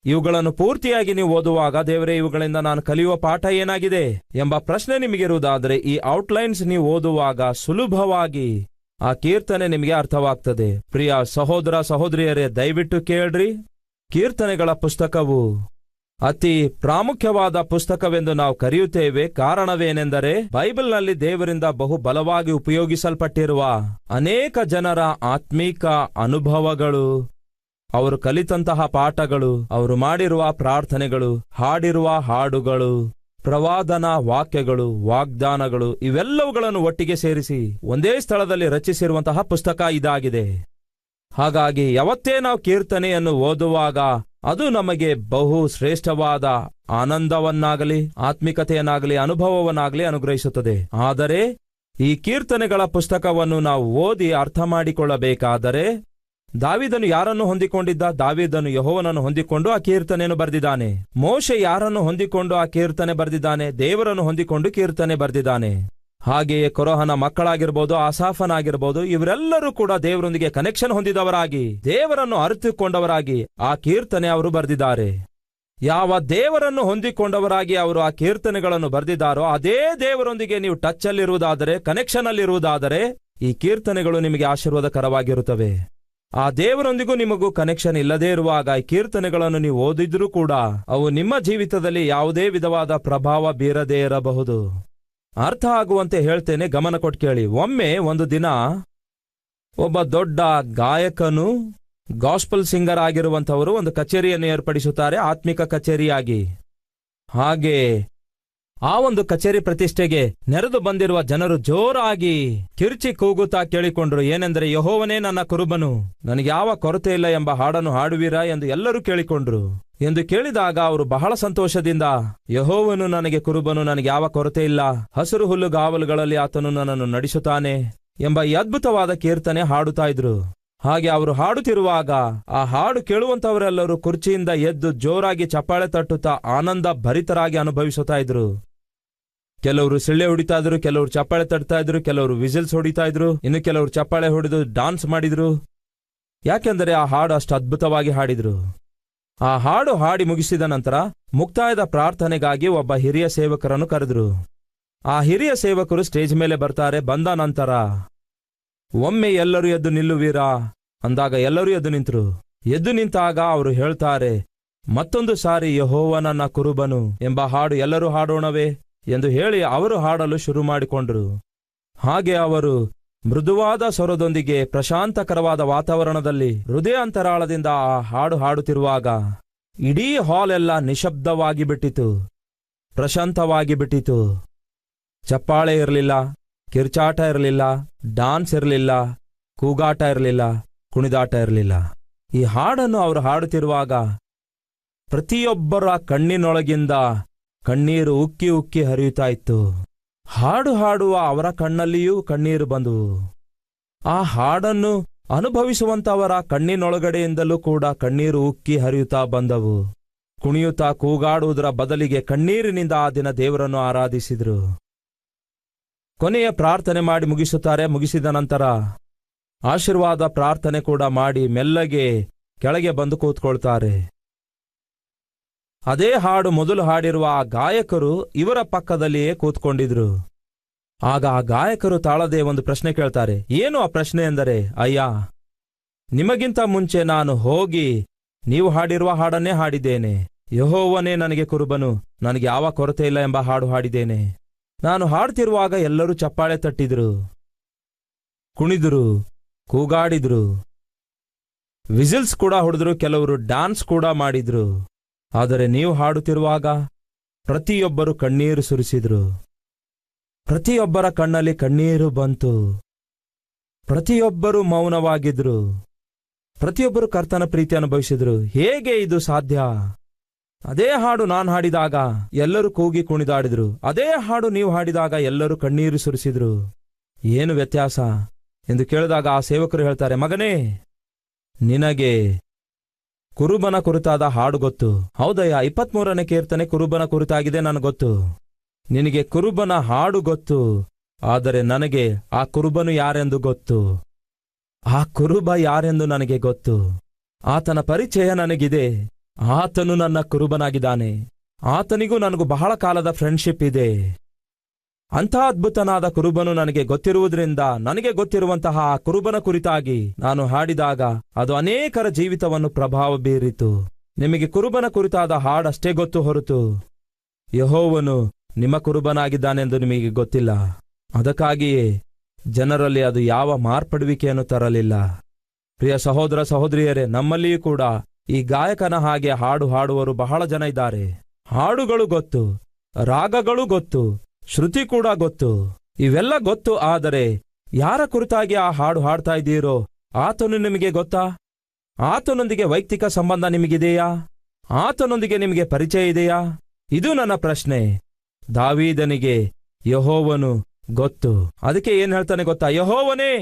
A: ಇವುಗಳನ್ನು ಪೂರ್ತಿಯಾಗಿ ನೀವು ಓದುವಾಗ, ದೇವರೇ ಇವುಗಳಿಂದ ನಾನು ಕಲಿಯುವ ಪಾಠ ಏನಾಗಿದೆ ಎಂಬ ಪ್ರಶ್ನೆ ನಿಮಗಿರುವುದಾದರೆ, ಈ ಔಟ್ಲೈನ್ಸ್ ನೀವು ಓದುವಾಗ ಸುಲಭವಾಗಿ ಆ ಕೀರ್ತನೆ ನಿಮಗೆ ಅರ್ಥವಾಗ್ತದೆ. ಪ್ರಿಯ ಸಹೋದರ ಸಹೋದರಿಯರೇ, ದಯವಿಟ್ಟು ಕೇಳ್ರಿ. ಕೀರ್ತನೆಗಳ ಪುಸ್ತಕವು ಅತಿ ಪ್ರಾಮುಖ್ಯವಾದ ಪುಸ್ತಕವೆಂದು ನಾವು ಕರೆಯುತ್ತೇವೆ. ಕಾರಣವೇನೆಂದರೆ ಬೈಬಲ್ನಲ್ಲಿ ದೇವರಿಂದ ಬಹು ಬಲವಾಗಿ ಉಪಯೋಗಿಸಲ್ಪಟ್ಟಿರುವ ಅನೇಕ ಜನರ ಆತ್ಮೀಕ ಅನುಭವಗಳು, ಅವರು ಕಲಿತಂತಹ ಪಾಠಗಳು, ಅವರು ಮಾಡಿರುವ ಪ್ರಾರ್ಥನೆಗಳು, ಹಾಡಿರುವ ಹಾಡುಗಳು, ಪ್ರವಾದನ ವಾಕ್ಯಗಳು, ವಾಗ್ದಾನಗಳು ಇವೆಲ್ಲವುಗಳನ್ನು ಒಟ್ಟಿಗೆ ಸೇರಿಸಿ ಒಂದೇ ಸ್ಥಳದಲ್ಲಿ ರಚಿಸಿರುವಂತಹ ಪುಸ್ತಕ ಇದಾಗಿದೆ. ಹಾಗಾಗಿ ಯಾವತ್ತೇ ನಾವು ಕೀರ್ತನೆಯನ್ನು ಓದುವಾಗ ಅದು ನಮಗೆ ಬಹು ಶ್ರೇಷ್ಠವಾದ ಆನಂದವನ್ನಾಗಲಿ ಆತ್ಮಿಕತೆಯನ್ನಾಗಲಿ ಅನುಭವವನ್ನಾಗಲಿ ಅನುಗ್ರಹಿಸುತ್ತದೆ. ಆದರೆ ಈ ಕೀರ್ತನೆಗಳ ಪುಸ್ತಕವನ್ನು ನಾವು ಓದಿ ಅರ್ಥ ಮಾಡಿಕೊಳ್ಳಬೇಕಾದರೆ ದಾವೀದನು ಯಾರನ್ನು ಹೊಂದಿಕೊಂಡಿದ್ದ? ದಾವೀದನು ಯೆಹೋವನನ್ನು ಹೊಂದಿಕೊಂಡು ಆ ಕೀರ್ತನೆಯನ್ನು ಬರೆದಿದ್ದಾನೆ. ಮೋಶೆ ಯಾರನ್ನು ಹೊಂದಿಕೊಂಡು ಆ ಕೀರ್ತನೆ ಬರೆದಿದ್ದಾನೆ? ದೇವರನ್ನು ಹೊಂದಿಕೊಂಡು ಕೀರ್ತನೆ ಬರೆದಿದ್ದಾನೆ. ಹಾಗೆಯೇ ಕೊರಹನ ಮಕ್ಕಳಾಗಿರ್ಬೋದು, ಆಸಾಫನಾಗಿರ್ಬೋದು, ಇವರೆಲ್ಲರೂ ಕೂಡ ದೇವರೊಂದಿಗೆ ಕನೆಕ್ಷನ್ ಹೊಂದಿದವರಾಗಿ, ದೇವರನ್ನು ಅರಿತುಕೊಂಡವರಾಗಿ ಆ ಕೀರ್ತನೆ ಅವರು ಬರೆದಿದ್ದಾರೆ. ಯಾವ ದೇವರನ್ನು ಹೊಂದಿಕೊಂಡವರಾಗಿ ಅವರು ಆ ಕೀರ್ತನೆಗಳನ್ನು ಬರೆದಿದ್ದಾರೋ ಅದೇ ದೇವರೊಂದಿಗೆ ನೀವು ಟಚ್ ಅಲ್ಲಿರುವುದಾದರೆ, ಕನೆಕ್ಷನ್ ಅಲ್ಲಿರುವುದಾದರೆ ಈ ಕೀರ್ತನೆಗಳು ನಿಮಗೆ ಆಶೀರ್ವಾದಕರವಾಗಿರುತ್ತವೆ. ಆ ದೇವರೊಂದಿಗೂ ನಿಮಗೂ ಕನೆಕ್ಷನ್ ಇಲ್ಲದೇ ಇರುವಾಗ ಈ ಕೀರ್ತನೆಗಳನ್ನು ನೀವು ಓದಿದ್ರೂ ಕೂಡ ಅವು ನಿಮ್ಮ ಜೀವಿತದಲ್ಲಿ ಯಾವುದೇ ವಿಧವಾದ ಪ್ರಭಾವ ಬೀರದೇ ಇರಬಹುದು. ಅರ್ಥ ಆಗುವಂತೆ ಹೇಳ್ತೇನೆ, ಗಮನ ಕೊಟ್ಟು ಕೇಳಿ. ಒಮ್ಮೆ ಒಂದು ದಿನ ಒಬ್ಬ ದೊಡ್ಡ ಗಾಯಕನು, ಗಾಸ್ಪಲ್ ಸಿಂಗರ್ ಆಗಿರುವಂಥವರು ಒಂದು ಕಚೇರಿಯನ್ನು ಏರ್ಪಡಿಸುತ್ತಾರೆ, ಆತ್ಮಿಕ ಕಚೇರಿಯಾಗಿ. ಹಾಗೆ ಆ ಒಂದು ಕಚೇರಿ ಪ್ರತಿಷ್ಠೆಗೆ ನೆರೆದು ಬಂದಿರುವ ಜನರು ಜೋರಾಗಿ ಕಿರ್ಚಿ ಕೂಗುತ್ತಾ ಕೇಳಿಕೊಂಡ್ರು. ಏನೆಂದರೆ, ಯೆಹೋವನೇ ನನ್ನ ಕುರುಬನು, ನನಗೆ ಯಾವ ಕೊರತೆ ಇಲ್ಲ ಎಂಬ ಹಾಡನ್ನು ಹಾಡುವಿರಾ ಎಂದು ಎಲ್ಲರೂ ಕೇಳಿಕೊಂಡ್ರು. ಎಂದು ಕೇಳಿದಾಗ ಅವರು ಬಹಳ ಸಂತೋಷದಿಂದ, ಯೆಹೋವನು ನನಗೆ ಕುರುಬನು, ನನಗೆ ಯಾವ ಕೊರತೆ ಇಲ್ಲ, ಹಸಿರು ಹುಲ್ಲುಗಾವಲುಗಳಲ್ಲಿ ಆತನು ನನ್ನನ್ನು ನಡೆಸುತ್ತಾನೆ ಎಂಬ ಈ ಅದ್ಭುತವಾದ ಕೀರ್ತನೆ ಹಾಡುತ್ತಾ ಇದ್ರು. ಹಾಗೆ ಅವರು ಹಾಡುತ್ತಿರುವಾಗ ಆ ಹಾಡು ಕೇಳುವಂತವರೆಲ್ಲರೂ ಕುರ್ಚಿಯಿಂದ ಎದ್ದು ಜೋರಾಗಿ ಚಪ್ಪಾಳೆ ತಟ್ಟುತ್ತಾ ಆನಂದ ಭರಿತರಾಗಿ ಅನುಭವಿಸುತ್ತಾ ಇದ್ರು. ಕೆಲವರು ಸಿಳ್ಳೆ ಹೊಡಿತಾ ಇದ್ರು, ಕೆಲವರು ಚಪ್ಪಾಳೆ ತಟ್ತಾ ಇದ್ರು, ಕೆಲವರು ವಿಸಿಲ್ಸ್ ಹೊಡಿತಾ ಇದ್ರು, ಇನ್ನು ಕೆಲವರು ಚಪ್ಪಾಳೆ ಹೊಡೆದು ಡಾನ್ಸ್ ಮಾಡಿದ್ರು. ಯಾಕೆಂದರೆ ಆ ಹಾಡು ಅಷ್ಟು ಅದ್ಭುತವಾಗಿ ಹಾಡಿದ್ರು. ಆ ಹಾಡು ಹಾಡಿ ಮುಗಿಸಿದ ನಂತರ ಮುಕ್ತಾಯದ ಪ್ರಾರ್ಥನೆಗಾಗಿ ಒಬ್ಬ ಹಿರಿಯ ಸೇವಕರನ್ನು ಕರೆದ್ರು. ಆ ಹಿರಿಯ ಸೇವಕರು ಸ್ಟೇಜ್ ಮೇಲೆ ಬರ್ತಾರೆ. ಬಂದ ನಂತರ ಒಮ್ಮೆ ಎಲ್ಲರೂ ಎದ್ದು ನಿಲ್ಲುವೀರಾ ಅಂದಾಗ ಎಲ್ಲರೂ ಎದ್ದು ನಿಂತರು. ಎದ್ದು ನಿಂತಾಗ ಅವರು ಹೇಳ್ತಾರೆ, ಮತ್ತೊಂದು ಸಾರಿ ಯೆಹೋವ ನನ್ನ ಕುರುಬನು ಎಂಬ ಹಾಡು ಎಲ್ಲರೂ ಹಾಡೋಣವೇ ಎಂದು ಹೇಳಿ ಅವರು ಹಾಡಲು ಶುರು ಮಾಡಿಕೊಂಡ್ರು. ಹಾಗೆ ಅವರು ಮೃದುವಾದ ಸ್ವರದೊಂದಿಗೆ ಪ್ರಶಾಂತಕರವಾದ ವಾತಾವರಣದಲ್ಲಿ ಹೃದಯಾಂತರಾಳದಿಂದ ಆ ಹಾಡು ಹಾಡುತ್ತಿರುವಾಗ ಇಡೀ ಹಾಲ್ ಎಲ್ಲ ನಿಶಬ್ದವಾಗಿ ಬಿಟ್ಟಿತು, ಪ್ರಶಾಂತವಾಗಿ ಬಿಟ್ಟಿತು. ಚಪ್ಪಾಳೆ ಇರಲಿಲ್ಲ, ಕಿರ್ಚಾಟ ಇರಲಿಲ್ಲ, ಡಾನ್ಸ್ ಇರಲಿಲ್ಲ, ಕೂಗಾಟ ಇರಲಿಲ್ಲ, ಕುಣಿದಾಟ ಇರಲಿಲ್ಲ. ಈ ಹಾಡನ್ನು ಅವರು ಹಾಡುತ್ತಿರುವಾಗ ಪ್ರತಿಯೊಬ್ಬರ ಕಣ್ಣಿನೊಳಗಿಂದ ಕಣ್ಣೀರು ಉಕ್ಕಿ ಉಕ್ಕಿ ಹರಿಯುತ್ತಾ ಇತ್ತು. ಹಾಡು ಹಾಡುವ ಅವರ ಕಣ್ಣಲ್ಲಿಯೂ ಕಣ್ಣೀರು ಬಂದವು. ಆ ಹಾಡನ್ನು ಅನುಭವಿಸುವಂತವರ ಕಣ್ಣಿನೊಳಗಡೆಯಿಂದಲೂ ಕೂಡ ಕಣ್ಣೀರು ಉಕ್ಕಿ ಹರಿಯುತ್ತಾ ಬಂದವು. ಕುಣಿಯುತ್ತಾ ಕೂಗಾಡುವುದರ ಬದಲಿಗೆ ಕಣ್ಣೀರಿನಿಂದ ಆ ದಿನ ದೇವರನ್ನು ಆರಾಧಿಸಿದರು. ಕೊನೆಯ ಪ್ರಾರ್ಥನೆ ಮಾಡಿ ಮುಗಿಸುತ್ತಾರೆ. ಮುಗಿಸಿದ ನಂತರ ಆಶೀರ್ವಾದ ಪ್ರಾರ್ಥನೆ ಕೂಡ ಮಾಡಿ ಮೆಲ್ಲಗೆ ಕೆಳಗೆ ಬಂದು ಕೂತ್ಕೊಳ್ತಾರೆ. ಅದೇ ಹಾಡು ಮೊದಲು ಹಾಡಿರುವ ಆ ಗಾಯಕರು ಇವರ ಪಕ್ಕದಲ್ಲಿಯೇ ಕೂತ್ಕೊಂಡಿದ್ರು. ಆಗ ಆ ಗಾಯಕರು ತಾಳದೆ ಒಂದು ಪ್ರಶ್ನೆ ಕೇಳ್ತಾರೆ. ಏನು ಆ ಪ್ರಶ್ನೆ ಎಂದರೆ, ಅಯ್ಯ, ನಿಮಗಿಂತ ಮುಂಚೆ ನಾನು ಹೋಗಿ ನೀವು ಹಾಡಿರುವ ಹಾಡನ್ನೇ ಹಾಡಿದ್ದೇನೆ. ಯೆಹೋವನೇ ನನಗೆ ಕುರುಬನು, ನನಗೆ ಯಾವ ಕೊರತೆ ಇಲ್ಲ ಎಂಬ ಹಾಡು ಹಾಡಿದ್ದೇನೆ. ನಾನು ಹಾಡ್ತಿರುವಾಗ ಎಲ್ಲರೂ ಚಪ್ಪಾಳೆ ತಟ್ಟಿದ್ರು, ಕುಣಿದ್ರು, ಕೂಗಾಡಿದ್ರು, ವಿಸಿಲ್ಸ್ ಕೂಡ ಹೊಡೆದ್ರು, ಕೆಲವರು ಡ್ಯಾನ್ಸ್ ಕೂಡ ಮಾಡಿದ್ರು. ಆದರೆ ನೀವು ಹಾಡುತ್ತಿರುವಾಗ ಪ್ರತಿಯೊಬ್ಬರು ಕಣ್ಣೀರು ಸುರಿಸಿದ್ರು. ಪ್ರತಿಯೊಬ್ಬರ ಕಣ್ಣಲ್ಲಿ ಕಣ್ಣೀರು ಬಂತು. ಪ್ರತಿಯೊಬ್ಬರು ಮೌನವಾಗಿದ್ರು. ಪ್ರತಿಯೊಬ್ಬರು ಕರ್ತನ ಪ್ರೀತಿ ಅನುಭವಿಸಿದ್ರು. ಹೇಗೆ ಇದು ಸಾಧ್ಯ? ಅದೇ ಹಾಡು ನಾನು ಹಾಡಿದಾಗ ಎಲ್ಲರೂ ಕೂಗಿ ಕುಣಿದಾಡಿದ್ರು. ಅದೇ ಹಾಡು ನೀವು ಹಾಡಿದಾಗ ಎಲ್ಲರೂ ಕಣ್ಣೀರು ಸುರಿಸಿದ್ರು. ಏನು ವ್ಯತ್ಯಾಸ ಎಂದು ಕೇಳಿದಾಗ ಆ ಸೇವಕರು ಹೇಳ್ತಾರೆ, ಮಗನೇ, ನಿನಗೆ ಕುರುಬನ ಕುರಿತಾದ ಹಾಡು ಗೊತ್ತು. ಹೌದಯ್ಯ, 23ನೇ ಕೀರ್ತನೆ ಕುರುಬನ ಕುರಿತಾಗಿದೆ, ನನಗೆ ಗೊತ್ತು. ನಿನಗೆ ಕುರುಬನ ಹಾಡು ಗೊತ್ತು. ಆದರೆ ನನಗೆ ಆ ಕುರುಬನು ಯಾರೆಂದು ಗೊತ್ತು. ಆ ಕುರುಬ ಯಾರೆಂದು ನನಗೆ ಗೊತ್ತು. ಆತನ ಪರಿಚಯ ನನಗಿದೆ. ಆತನು ನನ್ನ ಕುರುಬನಾಗಿದ್ದಾನೆ. ಆತನಿಗೂ ನನಗೂ ಬಹಳ ಕಾಲದ ಫ್ರೆಂಡ್ಶಿಪ್ ಇದೆ. ಅಂಥ ಅದ್ಭುತನಾದ ಕುರುಬನು ನನಗೆ ಗೊತ್ತಿರುವುದರಿಂದ ನನಗೆ ಗೊತ್ತಿರುವಂತಹ ಆ ಕುರುಬನ ಕುರಿತಾಗಿ ನಾನು ಹಾಡಿದಾಗ ಅದು ಅನೇಕರ ಜೀವಿತವನ್ನು ಪ್ರಭಾವ ಬೀರಿತು. ನಿಮಗೆ ಕುರುಬನ ಕುರಿತಾದ ಹಾಡಷ್ಟೇ ಗೊತ್ತು ಹೊರತು ಯೆಹೋವನು ನಿಮ್ಮ ಕುರುಬನಾಗಿದ್ದಾನೆಂದು ನಿಮಗೆ ಗೊತ್ತಿಲ್ಲ. ಅದಕ್ಕಾಗಿಯೇ ಜನರಲ್ಲಿ ಅದು ಯಾವ ಮಾರ್ಪಡುವಿಕೆಯನ್ನು ತರಲಿಲ್ಲ. ಪ್ರಿಯ ಸಹೋದರ ಸಹೋದರಿಯರೇ, ನಮ್ಮಲ್ಲಿಯೂ ಕೂಡ ಈ ಗಾಯಕನ ಹಾಗೆ ಹಾಡು ಹಾಡುವರು ಬಹಳ ಜನ ಇದ್ದಾರೆ. ಹಾಡುಗಳು ಗೊತ್ತು, ರಾಗಗಳು ಗೊತ್ತು, ಶ್ರುತಿ ಕೂಡ ಗೊತ್ತು, ಇವೆಲ್ಲ ಗೊತ್ತು. ಆದರೆ ಯಾರ ಕುರಿತಾಗಿ ಆ ಹಾಡು ಹಾಡ್ತಾ ಇದ್ದೀರೋ ಆತನು ನಿಮಗೆ ಗೊತ್ತಾ? ಆತನೊಂದಿಗೆ ವೈಯಕ್ತಿಕ ಸಂಬಂಧ ನಿಮಗಿದೆಯಾ? ಆತನೊಂದಿಗೆ ನಿಮಗೆ ಪರಿಚಯ ಇದೆಯಾ? ಇದು ನನ್ನ ಪ್ರಶ್ನೆ. ದಾವೀದನಿಗೆ ಯೆಹೋವನು ಗೊತ್ತು. ಅದಕ್ಕೆ ಏನ್ ಹೇಳ್ತಾನೆ ಗೊತ್ತಾ? ಯೆಹೋವನೇ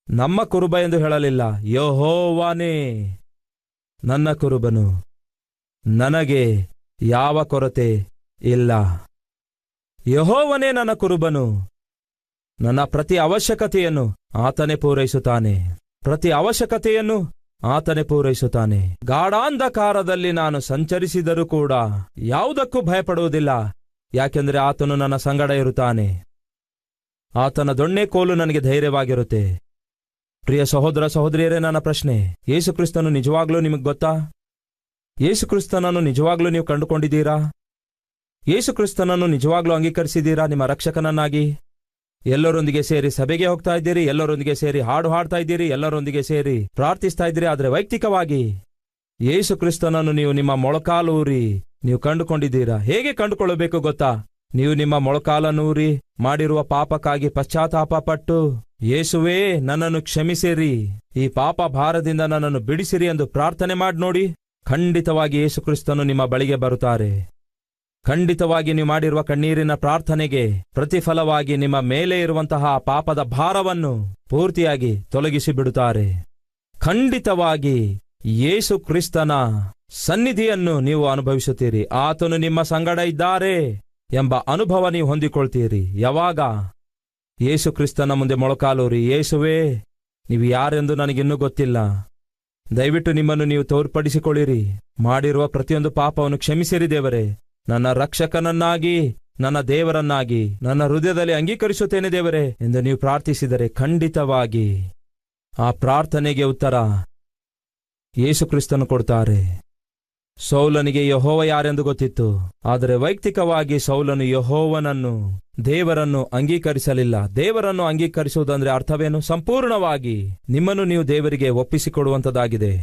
A: ನಮ್ಮ ಕುರುಬ ಎಂದು ಹೇಳಲಿಲ್ಲ. ಯೆಹೋವನೇ ನನ್ನ ಕುರುಬನು, ನನಗೆ ಯಾವ ಕೊರತೆ ಇಲ್ಲ. ಯೆಹೋವನೇ ನನ್ನ ಕುರುಬನು, ನನ್ನ ಪ್ರತಿ ಅವಶ್ಯಕತೆಯನ್ನು ಆತನೇ ಪೂರೈಸುತ್ತಾನೆ. ಪ್ರತಿ ಅವಶ್ಯಕತೆಯನ್ನು ಆತನೇ ಪೂರೈಸುತ್ತಾನೆ. ಗಾಢಾಂಧಕಾರದಲ್ಲಿ ನಾನು ಸಂಚರಿಸಿದರೂ ಕೂಡ ಯಾವುದಕ್ಕೂ ಭಯಪಡುವುದಿಲ್ಲ, ಯಾಕೆಂದರೆ ಆತನು ನನ್ನ ಸಂಗಡ ಇರುತ್ತಾನೆ. ಆತನ ದೊಣ್ಣೆ ಕೋಲು ನನಗೆ ಧೈರ್ಯವಾಗಿರುತ್ತೆ. ಪ್ರಿಯ ಸಹೋದರ ಸಹೋದರಿಯರೇ, ನನ್ನ ಪ್ರಶ್ನೆ, ಯೇಸುಕ್ರಿಸ್ತನು ನಿಜವಾಗ್ಲೂ ನಿಮಗೆ ಗೊತ್ತಾ? ಯೇಸುಕ್ರಿಸ್ತನನ್ನು ನಿಜವಾಗ್ಲೂ ನೀವು ಕಂಡುಕೊಂಡಿದ್ದೀರಾ? ಯೇಸುಕ್ರಿಸ್ತನನ್ನು ನಿಜವಾಗ್ಲೂ ಅಂಗೀಕರಿಸಿದ್ದೀರಾ ನಿಮ್ಮ ರಕ್ಷಕನನ್ನಾಗಿ? ಎಲ್ಲರೊಂದಿಗೆ ಸೇರಿ ಸಭೆಗೆ ಹೋಗ್ತಾ ಇದ್ದೀರಿ, ಎಲ್ಲರೊಂದಿಗೆ ಸೇರಿ ಹಾಡು ಹಾಡ್ತಾ ಇದ್ದೀರಿ, ಎಲ್ಲರೊಂದಿಗೆ ಸೇರಿ ಪ್ರಾರ್ಥಿಸ್ತಾ ಇದ್ದೀರಿ. ಆದರೆ ವೈಯಕ್ತಿಕವಾಗಿ ಯೇಸುಕ್ರಿಸ್ತನನ್ನು ನೀವು ನಿಮ್ಮ ಮೊಳಕಾಲೂರಿ ನೀವು ಕಂಡುಕೊಂಡಿದ್ದೀರಾ? ಹೇಗೆ ಕಂಡುಕೊಳ್ಳಬೇಕು ಗೊತ್ತಾ? ನೀವು ನಿಮ್ಮ ಮೊಳಕಾಲನೂರಿ ಮಾಡಿರುವ ಪಾಪಕ್ಕಾಗಿ ಪಶ್ಚಾತ್ತಾಪ ಪಟ್ಟು, ಯೇಸುವೇ ನನ್ನನ್ನು ಕ್ಷಮಿಸಿರಿ, ಈ ಪಾಪ ಭಾರದಿಂದ ನನ್ನನ್ನು ಬಿಡಿಸಿರಿ ಎಂದು ಪ್ರಾರ್ಥನೆ ಮಾಡಿ ನೋಡಿ. ಖಂಡಿತವಾಗಿ ಯೇಸುಕ್ರಿಸ್ತನು ನಿಮ್ಮ ಬಳಿಗೆ ಬರುತ್ತಾರೆ. ಖಂಡಿತವಾಗಿ ನೀವು ಮಾಡಿರುವ ಕಣ್ಣೀರಿನ ಪ್ರಾರ್ಥನೆಗೆ ಪ್ರತಿಫಲವಾಗಿ ನಿಮ್ಮ ಮೇಲೆ ಇರುವಂತಹ ಪಾಪದ ಭಾರವನ್ನು ಪೂರ್ತಿಯಾಗಿ ತೊಲಗಿಸಿ ಬಿಡುತ್ತಾರೆ. ಖಂಡಿತವಾಗಿ ಯೇಸು ಕ್ರಿಸ್ತನ ಸನ್ನಿಧಿಯನ್ನು ನೀವು ಅನುಭವಿಸುತ್ತೀರಿ. ಆತನು ನಿಮ್ಮ ಸಂಗಡ ಇದ್ದಾರೆ ಎಂಬ ಅನುಭವ ನೀವು ಹೊಂದಿಕೊಳ್ತೀರಿ. ಯಾವಾಗ? ಯೇಸು ಕ್ರಿಸ್ತನ ಮುಂದೆ ಮೊಳಕಾಲೂರಿ, ಯೇಸುವೇ ನೀವು ಯಾರೆಂದು ನನಗಿನ್ನೂ ಗೊತ್ತಿಲ್ಲ, ದಯವಿಟ್ಟು ನಿಮ್ಮನ್ನು ನೀವು ತೋರ್ಪಡಿಸಿಕೊಳ್ಳಿರಿ, ಮಾಡಿರುವ ಪ್ರತಿಯೊಂದು ಪಾಪವನ್ನು ಕ್ಷಮಿಸಿರಿ ದೇವರೇ, ನನ್ನ ರಕ್ಷಕನನ್ನಾಗಿ ನನ್ನ ದೇವರನ್ನಾಗಿ ನನ್ನ ಹೃದಯದಲ್ಲಿ ಅಂಗೀಕರಿಸುತ್ತೇನೆ ದೇವರೇ ಎಂದು ನೀವು ಪ್ರಾರ್ಥಿಸಿದರೆ ಖಂಡಿತವಾಗಿ ಆ ಪ್ರಾರ್ಥನೆಗೆ ಉತ್ತರ ಯೇಸುಕ್ರಿಸ್ತನು ಕೊಡ್ತಾರೆ. ಸೌಲನಿಗೆ ಯೆಹೋವ ಯಾರೆಂದು ಗೊತ್ತಿತ್ತು, ಆದರೆ ವೈಯಕ್ತಿಕವಾಗಿ ಸೌಲನು ಯೆಹೋವನನ್ನು ದೇವರನ್ನು ಅಂಗೀಕರಿಸಲಿಲ್ಲ. ದೇವರನ್ನು ಅಂಗೀಕರಿಸುವುದಂದ್ರೆ ಅರ್ಥವೇನು? ಸಂಪೂರ್ಣವಾಗಿ ನಿಮ್ಮನ್ನು ನೀವು ದೇವರಿಗೆ ಒಪ್ಪಿಸಿಕೊಡುವಂಥದ್ದಾಗಿದೆ.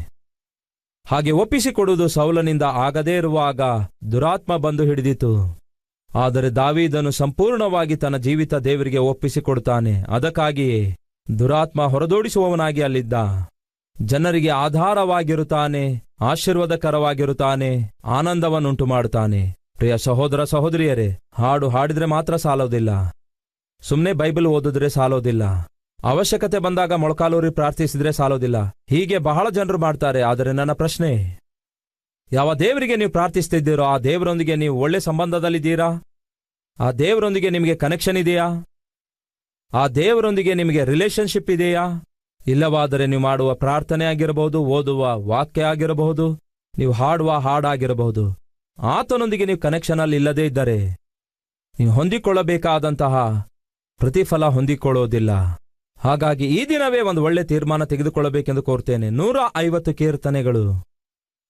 A: ಹಾಗೆ ಒಪ್ಪಿಸಿಕೊಡುವುದು ಸೌಲನಿಂದ ಆಗದೇ ಇರುವಾಗ ದುರಾತ್ಮ ಬಂದು ಹಿಡಿದಿತು. ಆದರೆ ದಾವೀದನು ಸಂಪೂರ್ಣವಾಗಿ ತನ್ನ ಜೀವಿತ ದೇವರಿಗೆ ಒಪ್ಪಿಸಿಕೊಡುತ್ತಾನೆ. ಅದಕ್ಕಾಗಿಯೇ ದುರಾತ್ಮ ಹೊರದೋಡಿಸುವವನಾಗಿ ಅಲ್ಲಿದ್ದ. ಜನರಿಗೆ ಆಧಾರವಾಗಿರುತ್ತಾನೆ, ಆಶೀರ್ವಾದಕರವಾಗಿರುತ್ತಾನೆ, ಆನಂದವನ್ನುಂಟು ಮಾಡುತ್ತಾನೆ. ಪ್ರಿಯ ಸಹೋದರ ಸಹೋದರಿಯರೇ, ಹಾಡು ಹಾಡಿದ್ರೆ ಮಾತ್ರ ಸಾಲೋದಿಲ್ಲ, ಸುಮ್ಮನೆ ಬೈಬಲ್ ಓದಿದ್ರೆ ಸಾಲೋದಿಲ್ಲ, ಅವಶ್ಯಕತೆ ಬಂದಾಗ ಮೊಳಕಾಲೂರಿ ಪ್ರಾರ್ಥಿಸಿದ್ರೆ ಸಾಲೋದಿಲ್ಲ. ಹೀಗೆ ಬಹಳ ಜನರು ಮಾಡ್ತಾರೆ. ಆದರೆ ನನ್ನ ಪ್ರಶ್ನೆ, ಯಾವ ದೇವರಿಗೆ ನೀವು ಪ್ರಾರ್ಥಿಸ್ತಿದ್ದೀರೋ ಆ ದೇವರೊಂದಿಗೆ ನೀವು ಒಳ್ಳೆ ಸಂಬಂಧದಲ್ಲಿದ್ದೀರಾ? ಆ ದೇವರೊಂದಿಗೆ ನಿಮಗೆ ಕನೆಕ್ಷನ್ ಇದೆಯಾ? ಆ ದೇವರೊಂದಿಗೆ ನಿಮಗೆ ರಿಲೇಶನ್ಶಿಪ್ ಇದೆಯಾ? ಇಲ್ಲವಾದರೆ ನೀವು ಮಾಡುವ ಪ್ರಾರ್ಥನೆ ಆಗಿರಬಹುದು, ಓದುವ ವಾಕ್ಯ ಆಗಿರಬಹುದು, ನೀವು ಹಾಡುವ ಹಾಡಾಗಿರಬಹುದು, ಆತನೊಂದಿಗೆ ನೀವು ಕನೆಕ್ಷನ್ ಅಲ್ಲಿ ಇಲ್ಲದೇ ಇದ್ದರೆ ನೀವು ಹೊಂದಿಕೊಳ್ಳಬೇಕಾದಂತಹ ಪ್ರತಿಫಲ ಹೊಂದಿಕೊಳ್ಳೋದಿಲ್ಲ. ಹಾಗಾಗಿ ಈ ದಿನವೇ ಒಂದು ಒಳ್ಳೆ ತೀರ್ಮಾನ ತೆಗೆದುಕೊಳ್ಳಬೇಕೆಂದು ಕೋರ್ತೇನೆ. 150 ಕೀರ್ತನೆಗಳು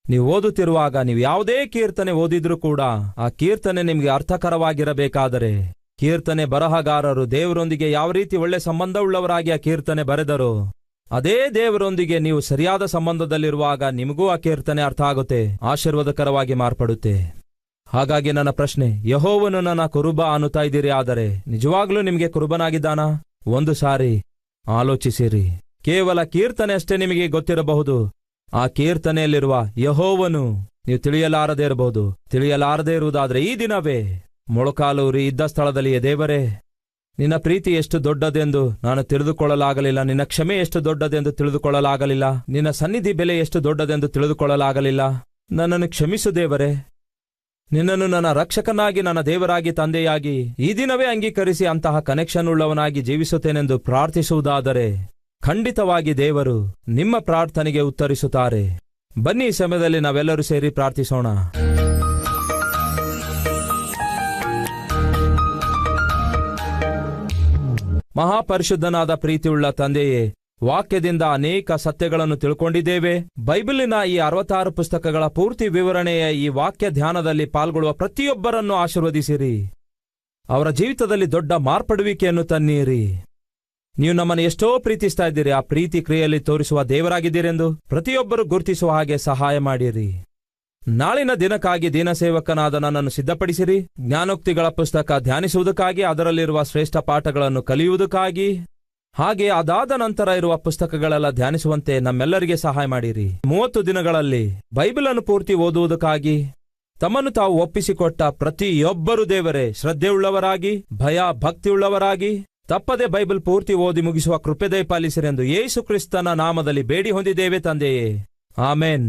A: ನೀವು ಓದುತ್ತಿರುವಾಗ ನೀವು ಯಾವುದೇ ಕೀರ್ತನೆ ಓದಿದ್ರೂ ಕೂಡ ಆ ಕೀರ್ತನೆ ನಿಮಗೆ ಅರ್ಥಕರವಾಗಿರಬೇಕಾದರೆ, ಕೀರ್ತನೆ ಬರಹಗಾರರು ದೇವರೊಂದಿಗೆ ಯಾವ ರೀತಿ ಒಳ್ಳೆ ಸಂಬಂಧವುಳ್ಳವರಾಗಿ ಆ ಕೀರ್ತನೆ ಬರೆದರು, ಅದೇ ದೇವರೊಂದಿಗೆ ನೀವು ಸರಿಯಾದ ಸಂಬಂಧದಲ್ಲಿರುವಾಗ ನಿಮಗೂ ಆ ಕೀರ್ತನೆ ಅರ್ಥ ಆಗುತ್ತೆ, ಆಶೀರ್ವಾದಕರವಾಗಿ ಮಾರ್ಪಡುತ್ತೆ. ಹಾಗಾಗಿ ನನ್ನ ಪ್ರಶ್ನೆ, ಯೆಹೋವನು ನನ್ನ ಕುರುಬ ಅನ್ನುತ್ತಾ ಇದ್ದೀರಿ, ಆದರೆ ನಿಜವಾಗ್ಲೂ ನಿಮಗೆ ಕುರುಬನಾಗಿದ್ದಾನಾ? ಒಂದು ಸಾರಿ ಆಲೋಚಿಸಿರಿ. ಕೇವಲ ಕೀರ್ತನೆ ಅಷ್ಟೇ ನಿಮಗೆ ಗೊತ್ತಿರಬಹುದು. ಆ ಕೀರ್ತನೆಯಲ್ಲಿರುವ ಯೆಹೋವನು ನೀವು ತಿಳಿಯಲಾರದೇ ಇರಬಹುದು. ತಿಳಿಯಲಾರದೇ ಇರುವುದಾದರೆ ಈ ದಿನವೇ ಮೊಳಕಾಲೂರಿ ಇದ್ದ ಸ್ಥಳದಲ್ಲಿಯೇ, ದೇವರೇ ನಿನ್ನ ಪ್ರೀತಿ ಎಷ್ಟು ದೊಡ್ಡದೆಂದು ನಾನು ತಿಳಿದುಕೊಳ್ಳಲಾಗಲಿಲ್ಲ, ನಿನ್ನ ಕ್ಷಮೆ ಎಷ್ಟು ದೊಡ್ಡದೆಂದು ತಿಳಿದುಕೊಳ್ಳಲಾಗಲಿಲ್ಲ, ನಿನ್ನ ಸನ್ನಿಧಿ ಬೆಲೆ ಎಷ್ಟು ದೊಡ್ಡದೆಂದು ತಿಳಿದುಕೊಳ್ಳಲಾಗಲಿಲ್ಲ, ನನ್ನನ್ನು ಕ್ಷಮಿಸು ದೇವರೇ. ನಿನ್ನನ್ನು ನನ್ನ ರಕ್ಷಕನಾಗಿ, ನನ್ನ ದೇವರಾಗಿ, ತಂದೆಯಾಗಿ ಈ ದಿನವೇ ಅಂಗೀಕರಿಸಿ ಅಂತಹ ಕನೆಕ್ಷನ್ ಉಳ್ಳವನಾಗಿ ಜೀವಿಸುತ್ತೇನೆಂದು ಪ್ರಾರ್ಥಿಸುವುದಾದರೆ ಖಂಡಿತವಾಗಿ ದೇವರು ನಿಮ್ಮ ಪ್ರಾರ್ಥನೆಗೆ ಉತ್ತರಿಸುತ್ತಾರೆ. ಬನ್ನಿ, ಈ ಸಮಯದಲ್ಲಿ ನಾವೆಲ್ಲರೂ ಸೇರಿ ಪ್ರಾರ್ಥಿಸೋಣ. ಮಹಾಪರಿಶುದ್ಧನಾದ ಪ್ರೀತಿಯುಳ್ಳ ತಂದೆಯೇ, ವಾಕ್ಯದಿಂದ ಅನೇಕ ಸತ್ಯಗಳನ್ನು ತಿಳ್ಕೊಂಡಿದ್ದೇವೆ. ಬೈಬಲಿನ ಈ 66 ಪುಸ್ತಕಗಳ ಪೂರ್ತಿ ವಿವರಣೆಯ ಈ ವಾಕ್ಯ ಧ್ಯಾನದಲ್ಲಿ ಪಾಲ್ಗೊಳ್ಳುವ ಪ್ರತಿಯೊಬ್ಬರನ್ನು ಆಶೀರ್ವದಿಸಿರಿ. ಅವರ ಜೀವಿತದಲ್ಲಿ ದೊಡ್ಡ ಮಾರ್ಪಡುವಿಕೆಯನ್ನು ತನ್ನಿರಿ. ನೀವು ನಮ್ಮನ್ನು ಎಷ್ಟೋ ಪ್ರೀತಿಸ್ತಾ ಇದ್ದೀರಿ. ಆ ಪ್ರೀತಿ ಕ್ರಿಯೆಯಲ್ಲಿ ತೋರಿಸುವ ದೇವರಾಗಿದ್ದೀರೆಂದು ಪ್ರತಿಯೊಬ್ಬರು ಗುರುತಿಸುವ ಹಾಗೆ ಸಹಾಯ ಮಾಡಿರಿ. ನಾಳಿನ ದಿನಕ್ಕಾಗಿ ದೀನಸೇವಕನಾದ ನನ್ನನ್ನು ಸಿದ್ಧಪಡಿಸಿರಿ. ಜ್ಞಾನೋಕ್ತಿಗಳ ಪುಸ್ತಕ ಧ್ಯಾನಿಸುವುದಕ್ಕಾಗಿ, ಅದರಲ್ಲಿರುವ ಶ್ರೇಷ್ಠ ಪಾಠಗಳನ್ನು ಕಲಿಯುವುದಕ್ಕಾಗಿ, ಹಾಗೆ ಅದಾದ ನಂತರ ಇರುವ ಪುಸ್ತಕಗಳೆಲ್ಲ ಧ್ಯಾನಿಸುವಂತೆ ನಮ್ಮೆಲ್ಲರಿಗೆ ಸಹಾಯ ಮಾಡಿರಿ. 30 ದಿನಗಳಲ್ಲಿ ಬೈಬಲನ್ನು ಪೂರ್ತಿ ಓದುವುದಕ್ಕಾಗಿ ತಮ್ಮನ್ನು ತಾವು ಒಪ್ಪಿಸಿಕೊಟ್ಟ ಪ್ರತಿಯೊಬ್ಬರು ದೇವರೇ ಶ್ರದ್ಧೆಯುಳ್ಳವರಾಗಿ, ಭಯ ಭಕ್ತಿಯುಳ್ಳವರಾಗಿ, ತಪ್ಪದೆ ಬೈಬಲ್ ಪೂರ್ತಿ ಓದಿ ಮುಗಿಸುವ ಕೃಪೆ ದಯಪಾಲಿಸಿರೆಂದು ಯೇಸು ಕ್ರಿಸ್ತನ ನಾಮದಲ್ಲಿ ಬೇಡಿ ಹೊಂದಿದ್ದೇವೆ ತಂದೆಯೇ, ಆಮೆನ್.